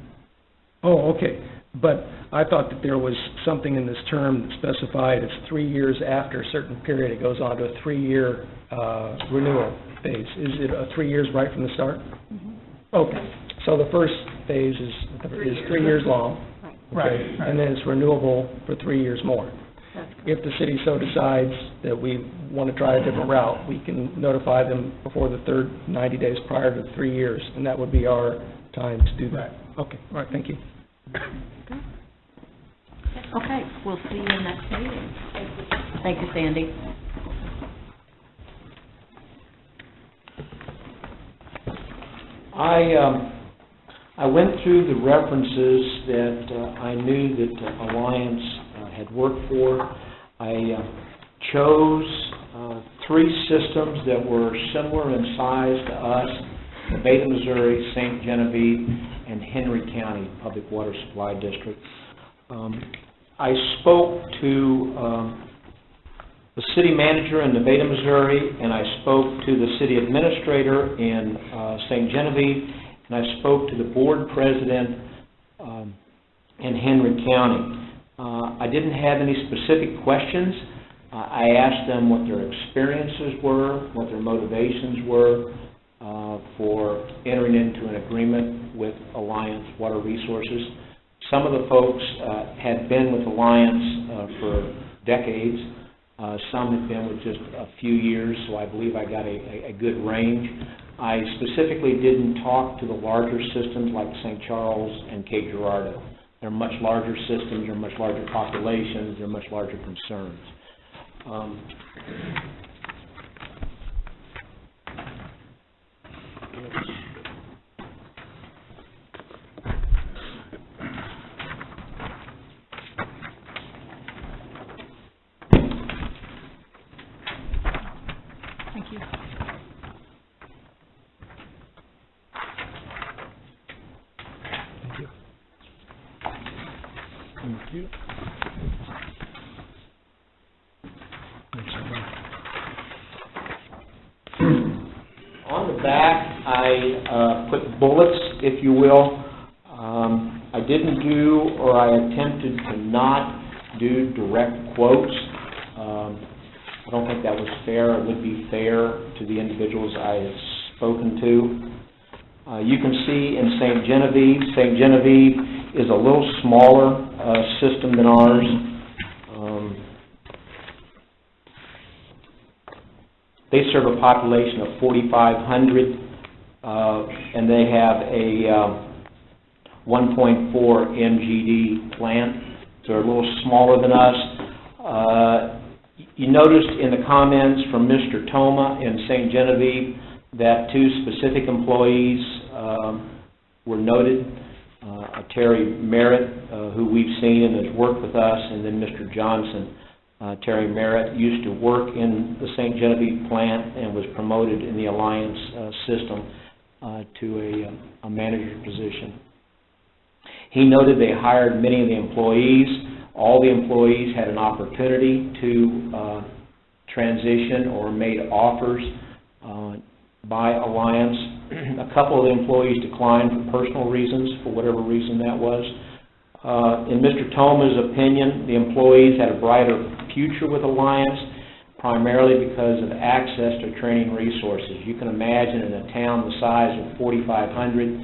Oh, okay. But I thought that there was something in this term that specified it's 3 years after a certain period, it goes on to a 3-year renewal phase. Is it 3 years right from the start? Mm-hmm. Okay. So the first phase is 3 years long. Right. And then it's renewable for 3 years more. If the city so decides that we want to try a different route, we can notify them before the third 90 days prior to 3 years, and that would be our time to do that. Okay, all right, thank you. Okay, we'll see you next meeting. Thank you, Sandy. I went through the references that I knew that Alliance had worked for. I chose 3 systems that were similar in size to us: Nevada, Missouri, St. Genevieve, and Henry County Public Water Supply District. I spoke to the city manager in Nevada, Missouri, and I spoke to the city administrator in St. Genevieve, and I spoke to the board president in Henry County. I didn't have any specific questions. I asked them what their experiences were, what their motivations were for entering into an agreement with Alliance Water Resources. Some of the folks had been with Alliance for decades. Some had been with just a few years, so I believe I got a good range. I specifically didn't talk to the larger systems like St. Charles and Cape Girardeau. They're much larger systems, they're much larger populations, they're much larger concerns. Thank you. Thank you. On the back, I put bullets, if you will. I didn't do, or I attempted to not do direct quotes. I don't think that was fair. It would be fair to the individuals I had spoken to. You can see in St. Genevieve is a little smaller system than ours. They serve a population of 4,500, and they have a 1.4 MGD plant, so they're a little smaller than us. You noticed in the comments from Mr. Toma in St. Genevieve that 2 specific employees were noted. Terry Merritt, who we've seen and has worked with us, and then Mr. Johnson. Terry Merritt used to work in the St. Genevieve plant and was promoted in the Alliance system to a manager position. He noted they hired many of the employees. All the employees had an opportunity to transition or made offers by Alliance. A couple of the employees declined for personal reasons, for whatever reason that was. In Mr. Thoma's opinion, the employees had a brighter future with Alliance, primarily because of access to training resources. You can imagine in a town the size of 4,500,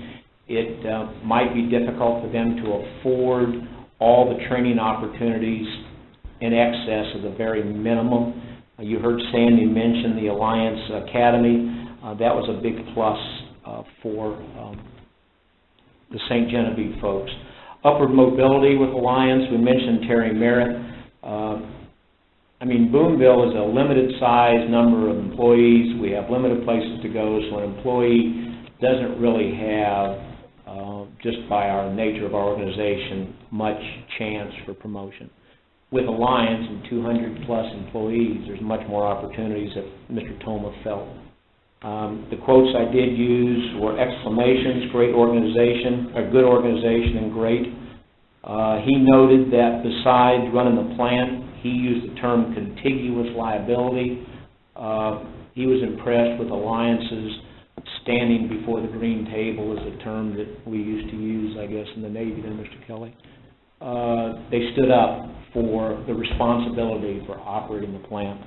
it might be difficult for them to afford all the training opportunities in excess of the very minimum. You heard Sandy mention the Alliance Academy. That was a big plus for the St. Genevieve folks. Upward mobility with Alliance, we mentioned Terry Merritt. Boonville is a limited size number of employees. We have limited places to go, so an employee doesn't really have, just by our nature of our organization, much chance for promotion. With Alliance and 200 plus employees, there's much more opportunities that Mr. Thoma felt. The quotes I did use were exclamations, great organization, a good organization, and great. He noted that besides running the plant, he used the term contiguous liability. He was impressed with Alliance's standing before the green table, is a term that we used to use, I guess, in the Navy then, Mr. Kelly. They stood up for the responsibility for operating the plant.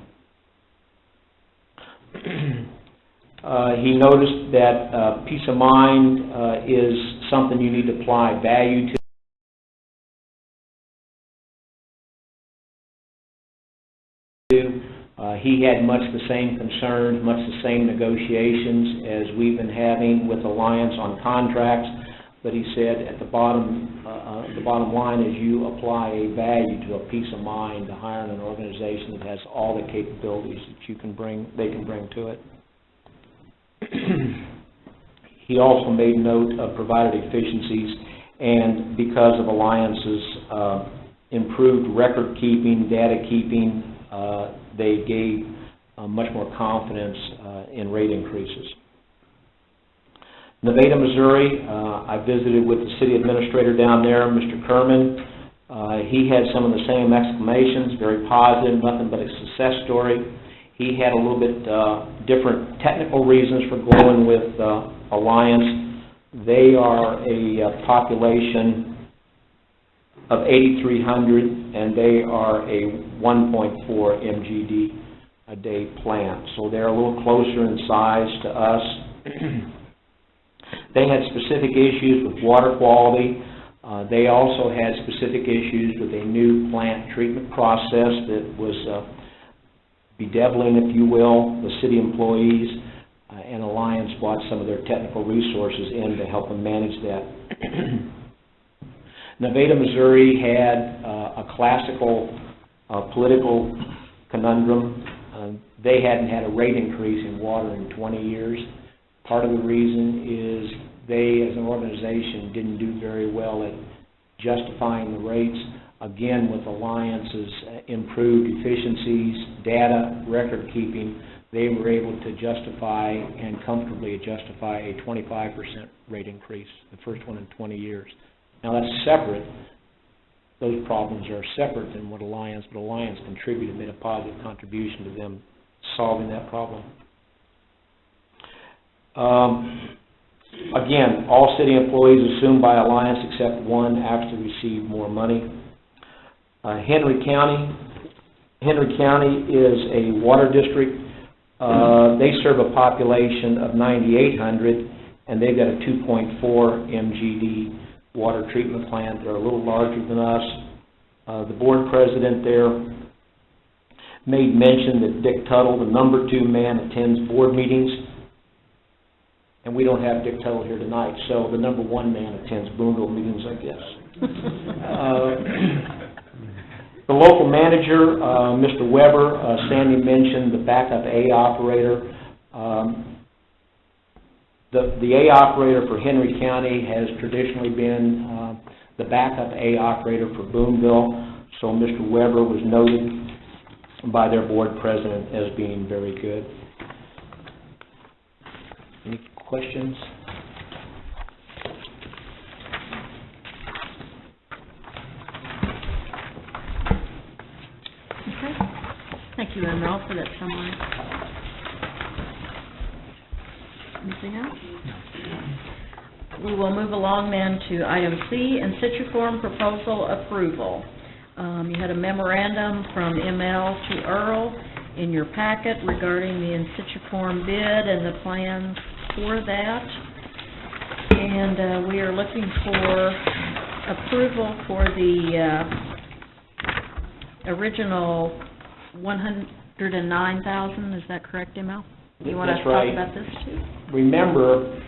He noticed that peace of mind is something you need to apply value to. He had much the same concerns, much the same negotiations as we've been having with Alliance on contracts, but he said at the bottom line is you apply a value to a peace of mind to hiring an organization that has all the capabilities that they can bring to it. He also made note of provided efficiencies, and because of Alliance's improved record keeping, data keeping, they gave much more confidence in rate increases. Nevada, Missouri, I visited with the city administrator down there, Mr. Kerman. He had some of the same exclamations, very positive, nothing but a success story. He had a little bit different technical reasons for going with Alliance. They are a population of 8,300, and they are a 1.4 MGD a day plant. So they're a little closer in size to us. They had specific issues with water quality. They also had specific issues with a new plant treatment process that was bedeviling, if you will, the city employees, and Alliance brought some of their technical resources in to help them manage that. Nevada, Missouri had a classical political conundrum. They hadn't had a rate increase in water in 20 years. Part of the reason is they, as an organization, didn't do very well at justifying the rates. Again, with Alliance's improved efficiencies, data, record keeping, they were able to justify and comfortably justify a 25% rate increase, the first one in 20 years. Now that's separate. Those problems are separate than what Alliance, but Alliance contributed, made a positive contribution to them solving that problem. Again, all city employees assumed by Alliance except one actually received more money. Henry County is a water district. They serve a population of 9,800, and they've got a 2.4 MGD water treatment plant. They're a little larger than us. The board president there made mention that Dick Tuttle, the number 2 man, attends board meetings. And we don't have Dick Tuttle here tonight, so the number 1 man attends Boonville meetings, I guess. The local manager, Mr. Weber, Sandy mentioned the backup A operator. The A operator for Henry County has traditionally been the backup A operator for Boonville, so Mr. Weber was noted by their board president as being very good. Any questions? Thank you, Mel, for that summary. Anything else? We will move along then to item C, in situ form proposal approval. You had a memorandum from ML to Earl in your packet regarding the in situ form bid and the plans for that. And we are looking for approval for the original $109,000, is that correct, ML? You want to That's talk right. about this too? Remember,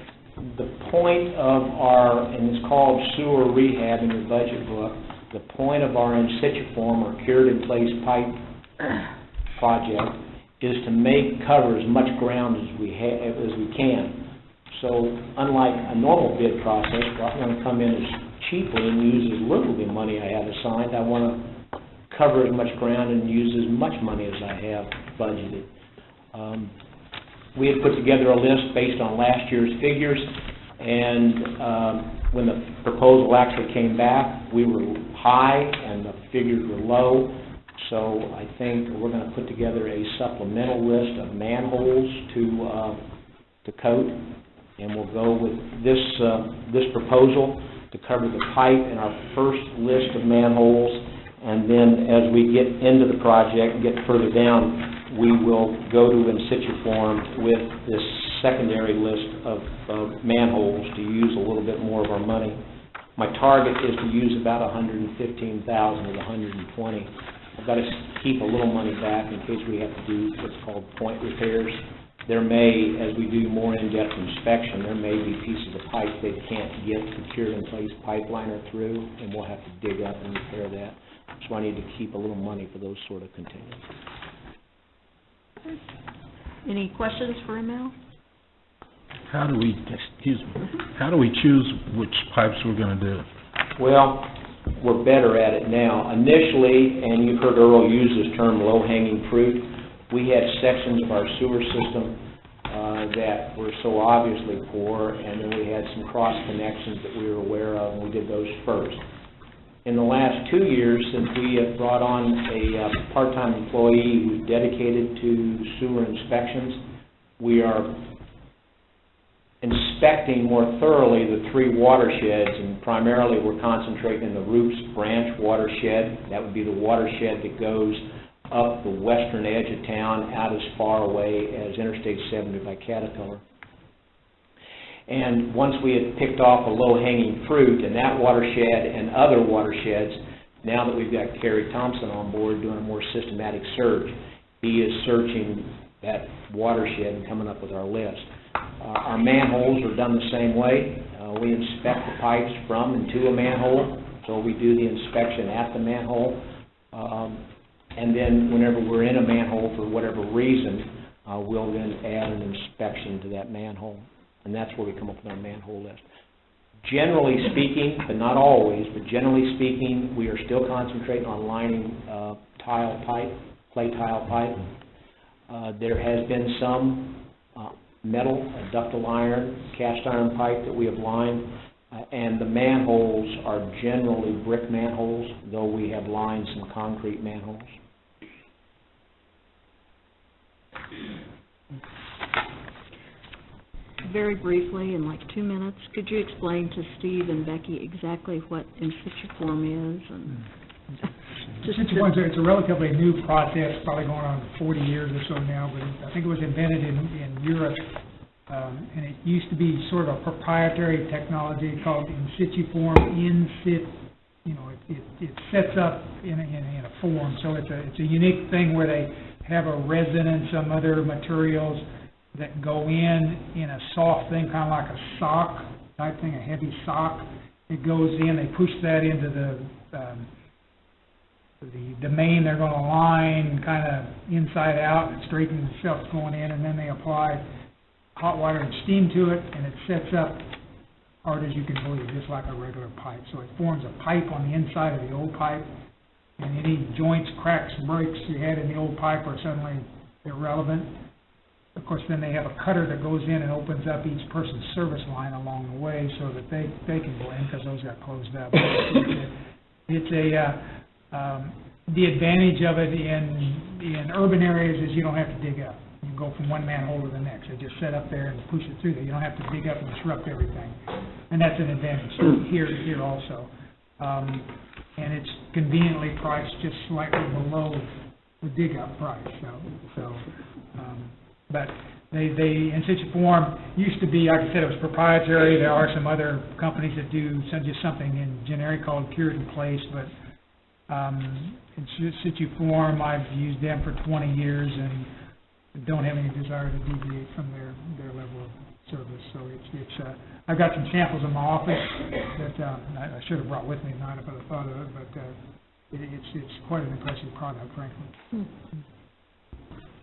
the point of our, and it's called sewer rehab in your budget book, the point of our in situ form or cured-in-place pipe project is to cover as much ground as we can. So unlike a normal bid process, where I want to come in as cheaply and use as little of the money I have assigned, I want to cover as much ground and use as much money as I have budgeted. We had put together a list based on last year's figures, and when the proposal actually came back, we were high and the figures were low. So I think we're going to put together a supplemental list of manholes to coat, and we'll go with this proposal to cover the pipe in our first list of manholes, and then as we get into the project and get further down, we will go to in situ form with this secondary list of manholes to use a little bit more of our money. My target is to use about $115,000 of the $120,000. I've got to keep a little money back in case we have to do what's called point repairs. There may, as we do more in-depth inspection, there may be pieces of pipe they can't get the cured-in-place pipeliner through, and we'll have to dig up and repair that. So I need to keep a little money for those sort of contingencies. Any questions for ML? How do we choose which pipes we're going to do? Well, we're better at it now. Initially, and you've heard Earl use this term, low-hanging fruit, we had sections of our sewer system that were so obviously poor, and then we had some cross connections that we were aware of, and we did those first. In the last 2 years, since we have brought on a part-time employee who's dedicated to sewer inspections, we are inspecting more thoroughly the 3 watersheds, and primarily we're concentrating in the Roots Branch watershed. That would be the watershed that goes up the western edge of town, out as far away as Interstate 70 by Caterpillar. And once we had picked off a low-hanging fruit in that watershed and other watersheds, now that we've got Kerry Thompson on board doing a more systematic search, he is searching that watershed and coming up with our list. Our manholes are done the same way. We inspect the pipes from and to a manhole, so we do the inspection at the manhole. And then whenever we're in a manhole for whatever reason, we'll then add an inspection to that manhole. And that's where we come up with our manhole list. Generally speaking, but not always, but generally speaking, we are still concentrating on lining tile pipe, clay tile pipe. There has been some metal, ductile iron, cast iron pipe that we have lined, and the manholes are generally brick manholes, though we have lined some concrete manholes. Very briefly, in like 2 minutes, could you explain to Steve and Becky exactly what in situ form is? And It's a relatively new process, probably going on 40 years or so now, but I think it was invented in Europe, and it used to be sort of a proprietary technology called in situ form, it sets up in a form, so it's a unique thing where they have a resin and some other materials that go in a soft thing, kind of like a sock type thing, a heavy sock. It goes in, they push that into the domain they're going to line kind of inside out, it straightens itself going in, and then they apply hot water and steam to it, and it sets up hard as you can believe, just like a regular pipe. So it forms a pipe on the inside of the old pipe, and any joints, cracks, breaks you had in the old pipe are suddenly irrelevant. Of course, then they have a cutter that goes in and opens up each person's service line along the way so that they can go in, because those got closed up. the advantage of it in urban areas is you don't have to dig up. You go from one manhole to the next. They just set up there and push it through there. You don't have to dig up and disrupt everything. And that's an advantage here also. And it's conveniently priced just slightly below the dig-up price, but they, in situ form, used to be, like I said, it was proprietary. There are some other companies that do just something in generic called cured in place, but in situ form, I've used them for 20 years and don't have any desire to deviate from their level of service. So it's I've got some samples in my office that I should have brought with me tonight if I'd have thought of it, but it's quite an impressive product, frankly.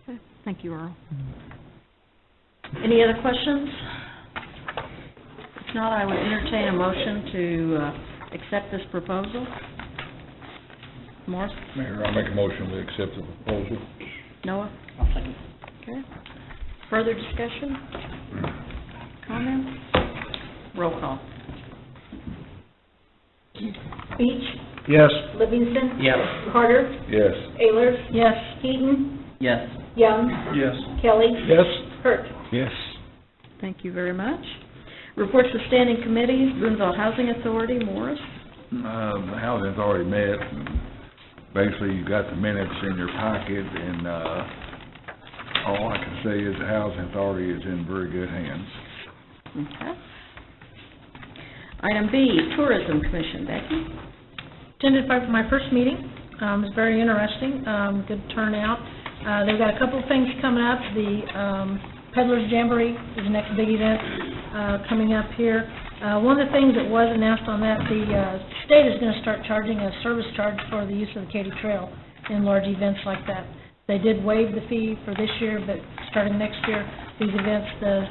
Okay. Thank you, Earl. Any other questions? If not, I would entertain a motion to accept this proposal. Morris? Mayor, I'll make a motion to accept the proposal. Noah? I'll second. Okay. Further discussion? Comments? Roll call. Beach? Yes. Livingston? Yes. Carter? Yes. Ayler? Yes. Heaton? Yes. Young? Yes. Kelly? Yes. Hurt? Yes. Thank you very much. Reports of standing committees, Boonville Housing Authority, Morris. The housing authority met, and basically you got the minutes in your packet, and, all I can say is the housing authority is in very good hands. Okay. Item B, Tourism Commission, Becky. Attended my first meeting. It was very interesting, good turnout. They've got a couple of things coming up. The Peddlers Jamboree is the next big event coming up here. One of the things that was announced on that, the state is going to start charging a service charge for the use of the Katy Trail in large events like that. They did waive the fee for this year, but starting next year, these events, the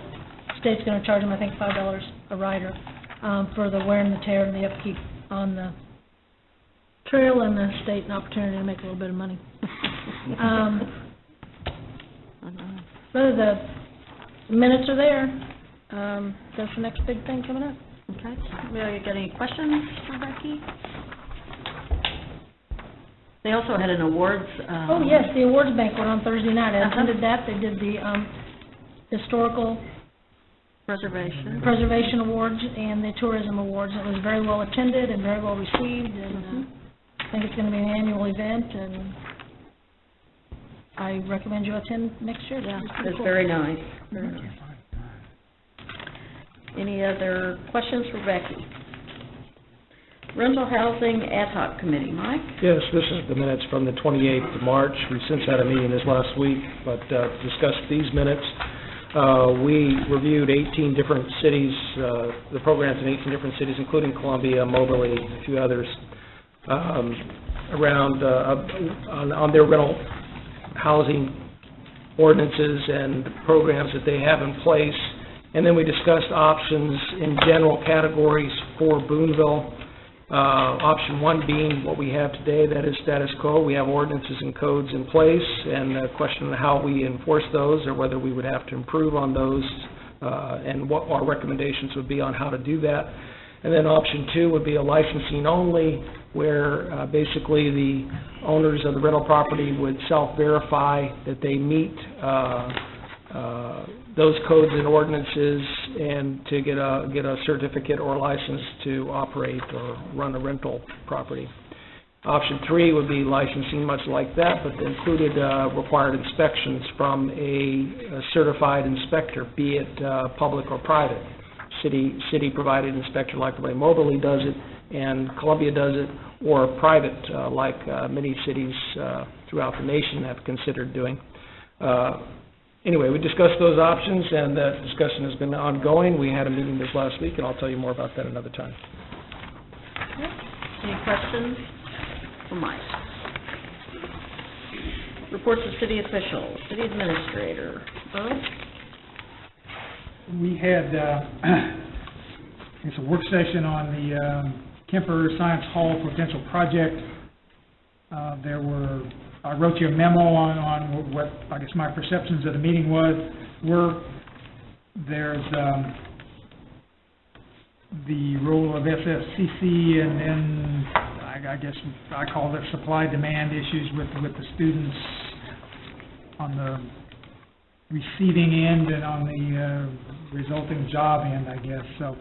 state's going to charge them, I think, $5 a rider for the wear and the tear and the upkeep on the trail, and the state an opportunity to make a little bit of money. So the minutes are there. That's the next big thing coming up. Okay. You got any questions for Becky? They also had an awards... Oh, yes, the awards banquet on Thursday night. I attended that. They did the historical preservation awards and the tourism awards. It was very well attended and very well received, and I think it's going to be an annual event, and I recommend you attend next year. Yeah, it's very nice. Very nice. Any other questions for Becky? Rental Housing Ad Hoc Committee, Mike? Yes, this is the minutes from the 28th of March. We since had a meeting this last week, but discussed these minutes. We reviewed 18 different cities, the programs in 18 different cities, including Columbia, Moberly, a few others, around on their rental housing ordinances and programs that they have in place. And then we discussed options in general categories for Boonville. Option one being what we have today, that is status quo. We have ordinances and codes in place, and the question of how we enforce those or whether we would have to improve on those, and what our recommendations would be on how to do that. And then option two would be a licensing only, where basically the owners of the rental property would self-verify that they meet those codes and ordinances, and to get a certificate or license to operate or run a rental property. Option three would be licensing much like that, but included required inspections from a certified inspector, be it public or private. City-provided inspector like the way Moberly does it and Columbia does it, or private like many cities throughout the nation have considered doing. Anyway, we discussed those options, and that discussion has been ongoing. We had a meeting this last week, and I'll tell you more about that another time. Any questions for Mike? Reports of city officials, city administrator. Earl? We had it's a work session on the Kemper Science Hall potential project. I wrote you a memo on what I guess my perceptions of the meeting were. There's the role of SFCC, and then I I guess I call it supply-demand issues with the students on the receiving end and on the resulting job end, I guess, so.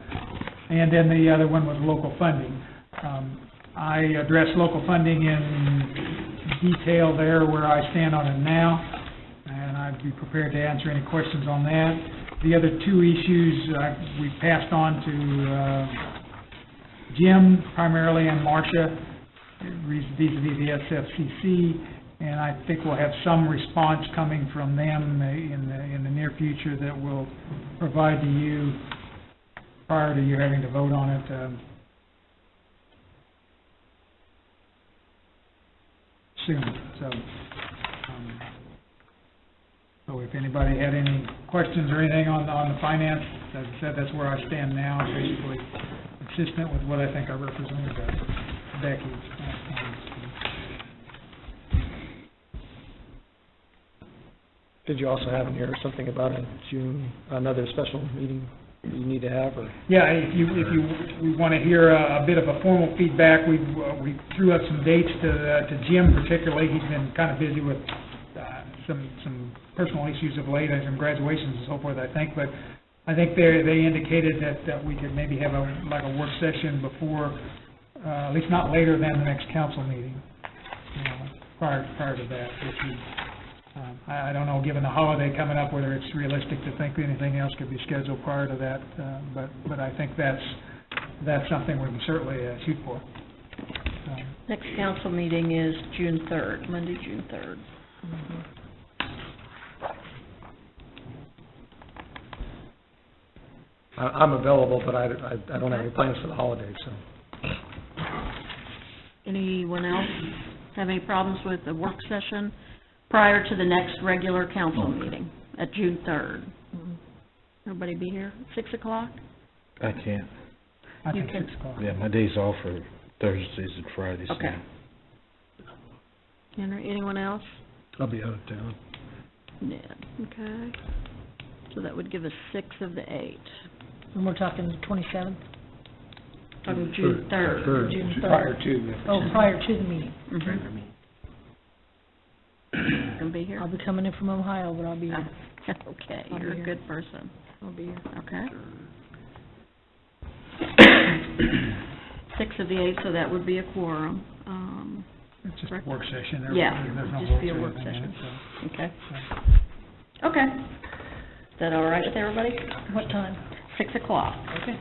And then the other one was local funding. I addressed local funding in detail there where I stand on it now, and I'd be prepared to answer any questions on that. The other two issues we passed on to Jim primarily and Marcia vis-a-vis the SFCC, and I think we'll have some response coming from them in the near future that we'll provide to you prior to you having to vote on it soon. So if anybody had any questions or anything on the finance, as I said, that's where I stand now, basically consistent with what I think our representative Becky. Did you also have in here something about another special meeting you need to have, or? Yeah, if we want to hear a bit of a formal feedback, we threw up some dates to Jim particularly. He's been kind of busy with some personal issues of late, and some graduations and so forth, I think. But I think they indicated that we could maybe have a work session before, at least not later than the next council meeting, prior to that. I don't know, given the holiday coming up, whether it's realistic to think anything else could be scheduled prior to that, but I think that's something we can certainly shoot for. Next council meeting is June 3rd, Monday, June 3rd. I'm available, but I don't have any plans for the holidays, so. Anyone else have any problems with the work session prior to the next regular council meeting at June 3rd? Everybody be here at 6 o'clock? I can't. I think 6 o'clock. Yeah, my days off are Thursdays and Fridays. Okay. Anyone else? I'll be out of town. Ned, okay. So that would give us 6 of the 8. And we're talking the 27th? Talking June 3rd. June 3rd. Prior to the. Oh, prior to the meeting. Can be here? I'll be coming in from Ohio, but I'll be here. Okay, you're a good person. I'll be here. Okay. 6 of the 8, so that would be a quorum. It's just a work session. There's no just be a work session. Okay. Okay. Is that all right with everybody? What time? 6 o'clock. Okay.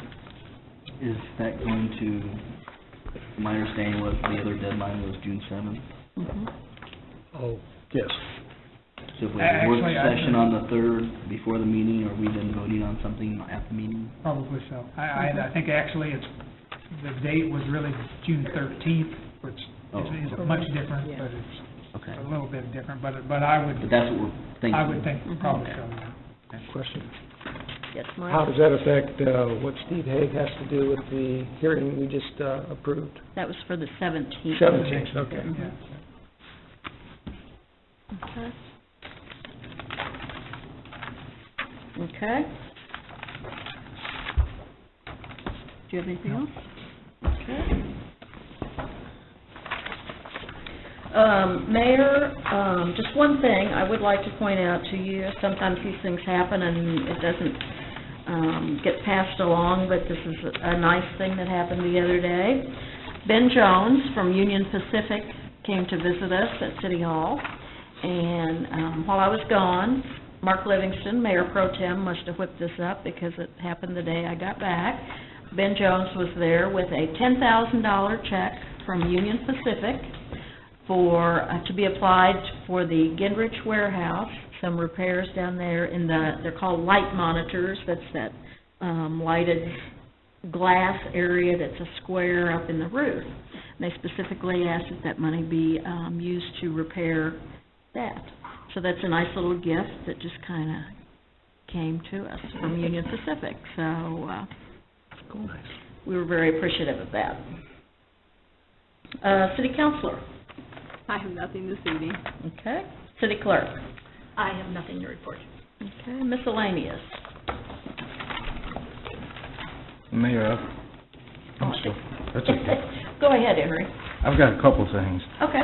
Is that going to, my understanding was the other deadline was June 7th? Mm-hmm. Oh, yes. So if we have a work session on the 3rd before the meeting, are we then voting on something at the meeting? Probably so. I think actually the date was really June 13th, which is much different, but it's a little bit different, but I would... But that's what we're thinking. I would think probably so, yeah. Question. Yes, Mike? How does that affect what Steve Hague has to do with the hearing we just approved? That was for the 17th. 17th, okay. Yeah. Okay. Okay. Do you have anything else? Okay. Mayor, just one thing I would like to point out to you. Sometimes these things happen and it doesn't get passed along, but this is a nice thing that happened the other day. Ben Jones from Union Pacific came to visit us at City Hall, and while I was gone, Mark Livingston, Mayor Pro Tem, must have whipped this up because it happened the day I got back. Ben Jones was there with a $10,000 check from Union Pacific to be applied for the Gingrich Warehouse, some repairs down there in they're called light monitors. That's that lighted glass area that's a square up in the roof. And they specifically asked that money be used to repair that. So that's a nice little gift that just kind of came to us from Union Pacific. So we were very appreciative of that. City Councilor. I have nothing this evening. Okay. City Clerk. I have nothing to report. Okay. Miscellaneous. Mayor, that's okay. Go ahead, Henry. I've got a couple things. Okay.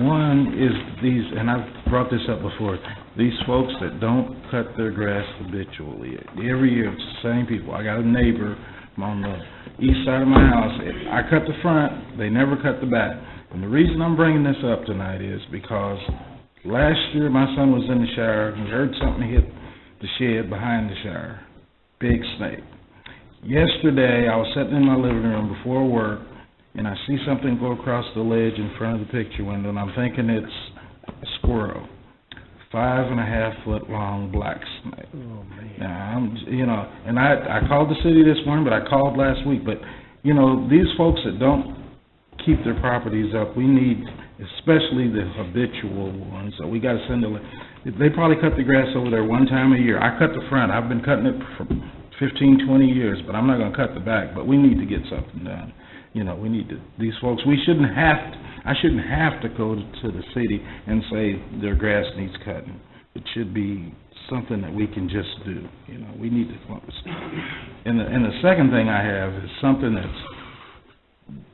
One is these, and I've brought this up before, these folks that don't cut their grass habitually. Every year, it's the same people. I got a neighbor on the east side of my house. I cut the front, they never cut the back. And the reason I'm bringing this up tonight is because last year my son was in the shower and he heard something hit the shed behind the shower. Big snake. Yesterday, I was sitting in my living room before work, and I see something go across the ledge in front of the picture window, and I'm thinking it's a squirrel. 5.5 foot long black snake. Oh, man. Now, and I called the city this morning, but I called last week, but, these folks that don't keep their properties up, we need, especially the habitual ones, so we gotta send they probably cut the grass over there one time a year. I cut the front, I've been cutting it for 15, 20 years, but I'm not gonna cut the back, but we need to get something done. We need to, these folks, I shouldn't have to go to the city and say their grass needs cutting. It should be something that we can just do, we need to come up with stuff. And the second thing I have is something that's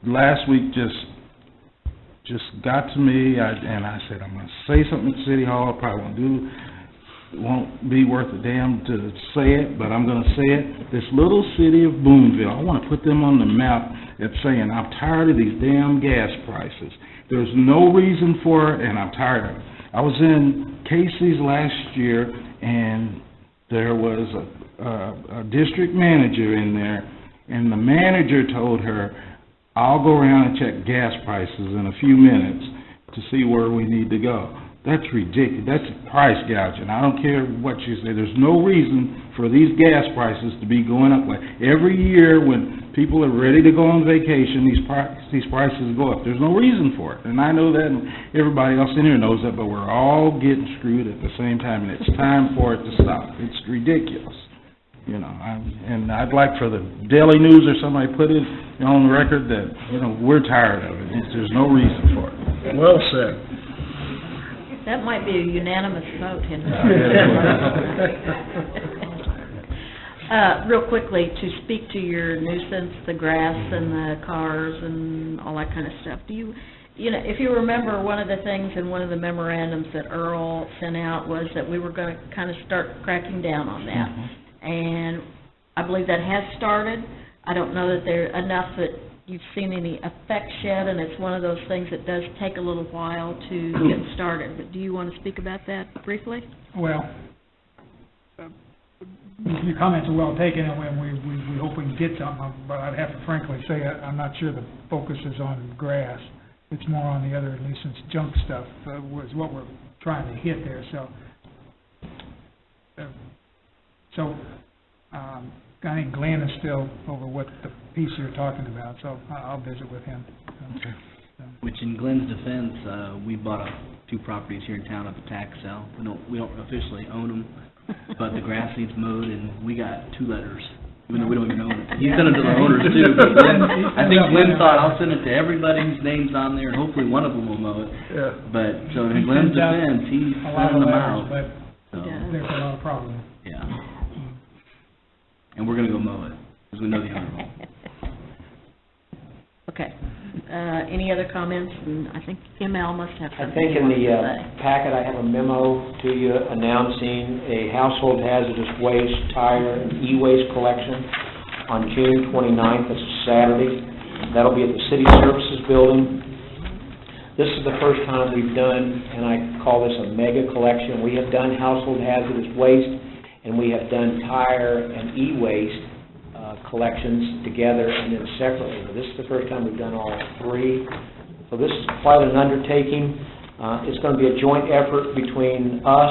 last week just got to me, and I said, I'm gonna say something at City Hall, probably won't be worth a damn to say it, but I'm gonna say it. This little city of Boonville, I wanna put them on the map. It's saying, I'm tired of these damn gas prices. There's no reason for it, and I'm tired of it. I was in Casey's last year, and there was a district manager in there, and the manager told her, I'll go around and check gas prices in a few minutes to see where we need to go. That's ridiculous. That's price gouging. I don't care what you say. There's no reason for these gas prices to be going up. Like every year when people are ready to go on vacation, these prices go up. There's no reason for it. And I know that, and everybody else in here knows that, but we're all getting screwed at the same time, and it's time for it to stop. It's ridiculous. And I'd like for the Daily News or somebody put it on the record that, we're tired of it. There's no reason for it. Well said. That might be a unanimous vote, Henry. Real quickly, to speak to your nuisance, the grass and the cars and all that kind of stuff, if you remember, one of the things in one of the memorandums that Earl sent out was that we were going to kind of start cracking down on that. Mm-hmm. And I believe that has started. I don't know that there's enough that you've seen any effects yet, and it's one of those things that does take a little while to get started. But do you want to speak about that briefly? Well, your comments are well taken, and we hope we can get something, but I'd have to frankly say I'm not sure the focus is on grass. It's more on the other nuisance junk stuff was what we're trying to hit there. I think Glenn is still over what the piece you're talking about, so I'll visit with him. Okay. Which, in Glenn's defense, we bought two properties here in town at the tax sale. We don't officially own them, but the grass needs mowed, and we got 2 letters, even though we don't even own it. He sent them to the owners too. But I think Glenn thought, I'll send it to everybody whose name's on there, and hopefully one of them will mow it. Yeah. But so in Glenn's defense, he's sending them out. But there's a lot of problems. Yeah. And we're going to go mow it, because we know the owner will. Okay. Any other comments? And I think ML must have something. I think in the packet I have a memo to you announcing a household hazardous waste, tire, and e-waste collection on June 29th. It's a Saturday. That'll be at the City Services Building. This is the first time we've done, and I call this a mega collection. We have done household hazardous waste, and we have done tire and e-waste collections together and then separately. But this is the first time we've done all 3. So this is quite an undertaking. It's going to be a joint effort between us,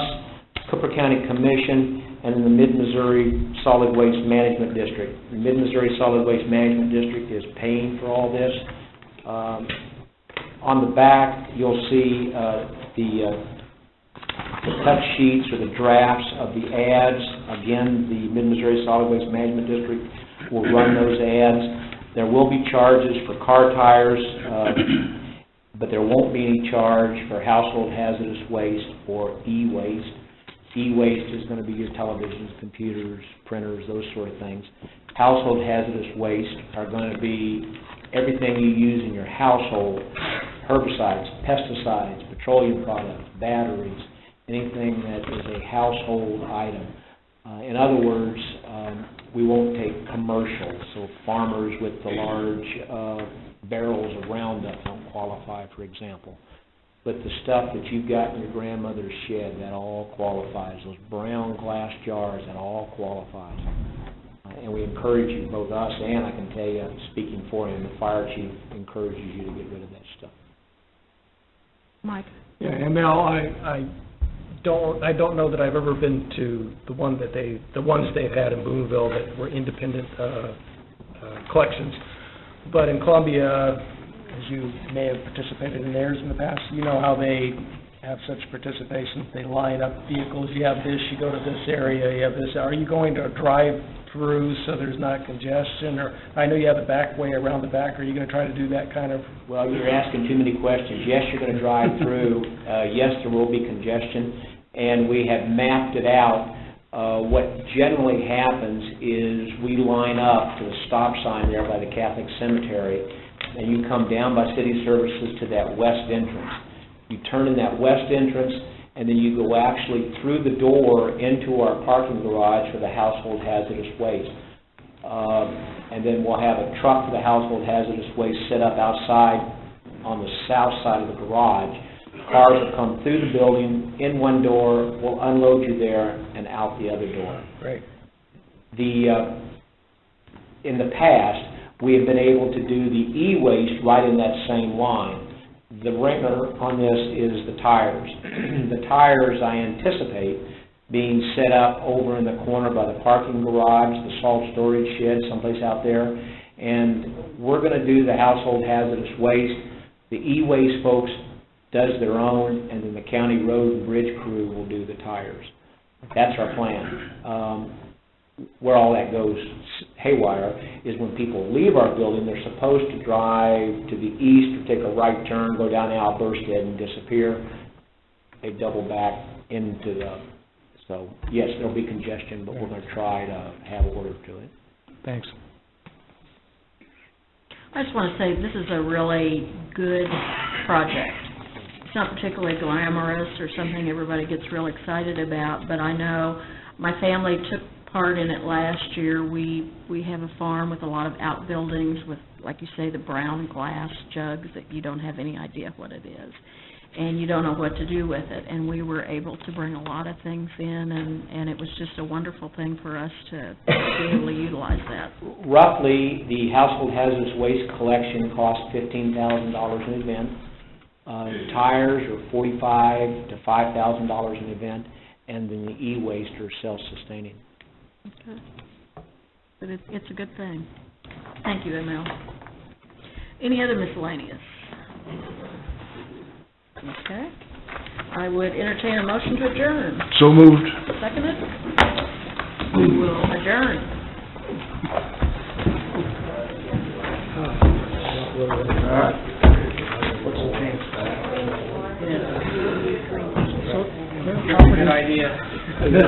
Cooper County Commission, and the Mid-Missouri Solid Waste Management District. The Mid-Missouri Solid Waste Management District is paying for all this. On the back, you'll see the cut sheets or the drafts of the ads. Again, the Mid-Missouri Solid Waste Management District will run those ads. There will be charges for car tires, but there won't be any charge for household hazardous waste or e-waste. E-waste is going to be your televisions, computers, printers, those sort of things. Household hazardous waste are going to be everything you use in your household, herbicides, pesticides, petroleum products, batteries, anything that is a household item. In other words, we won't take commercial, so farmers with the large barrels of Roundup don't qualify, for example. But the stuff that you've got in your grandmother's shed, that all qualifies. Those brown glass jars, that all qualifies. And we encourage you, both us and, I can tell you, speaking for him, the fire chief encourages you to get rid of that stuff. Mike? Yeah, ML, I don't know that I've ever been to the ones they've had in Boonville that were independent collections. But in Columbia, as you may have participated in theirs in the past, you know how they have such participation. They line up vehicles. You have this, you go to this area, you have this. Are you going to drive through so there's not congestion? Or I know you have the back way around the back. Are you going to try to do that kind of? Well, you're asking too many questions. Yes, you're going to drive through. Yes, there will be congestion. And we have mapped it out. What generally happens is we line up to the stop sign there by the Catholic Cemetery, and you come down by city services to that west entrance. You turn in that west entrance, and then you go actually through the door into our parking garage for the household hazardous waste. And then we'll have a truck for the household hazardous waste set up outside on the south side of the garage. Cars will come through the building, in one door, we'll unload you there, and out the other door. Great. In the past, we have been able to do the e-waste right in that same line. The ringer on this is the tires. The tires, I anticipate, being set up over in the corner by the parking garage, the salt storage shed, someplace out there. And we're going to do the household hazardous waste. The e-waste folks does their own, and then the county road and bridge crew will do the tires. That's our plan. Where all that goes haywire is when people leave our building, they're supposed to drive to the east or take a right turn, go down Al Burstead and disappear. They double back into the... So, yes, there'll be congestion, but we're going to try to have order to it. Thanks. I just want to say this is a really good project. It's not particularly glamorous or something everybody gets real excited about, but I know my family took part in it last year. We have a farm with a lot of outbuildings with, like you say, the brown glass jugs that you don't have any idea what it is, and you don't know what to do with it. And we were able to bring a lot of things in, and it was just a wonderful thing for us to be able to utilize that. Roughly, the household hazardous waste collection costs $15,000 an event. Tires are $45,000 to $5,000 an event, and then the e-waste are self-sustaining. Okay. But it's a good thing. Thank you, ML. Any other miscellaneous? Okay. I would entertain a motion to adjourn. So moved. Seconded? We will adjourn. What's the chance? Good idea. Yes.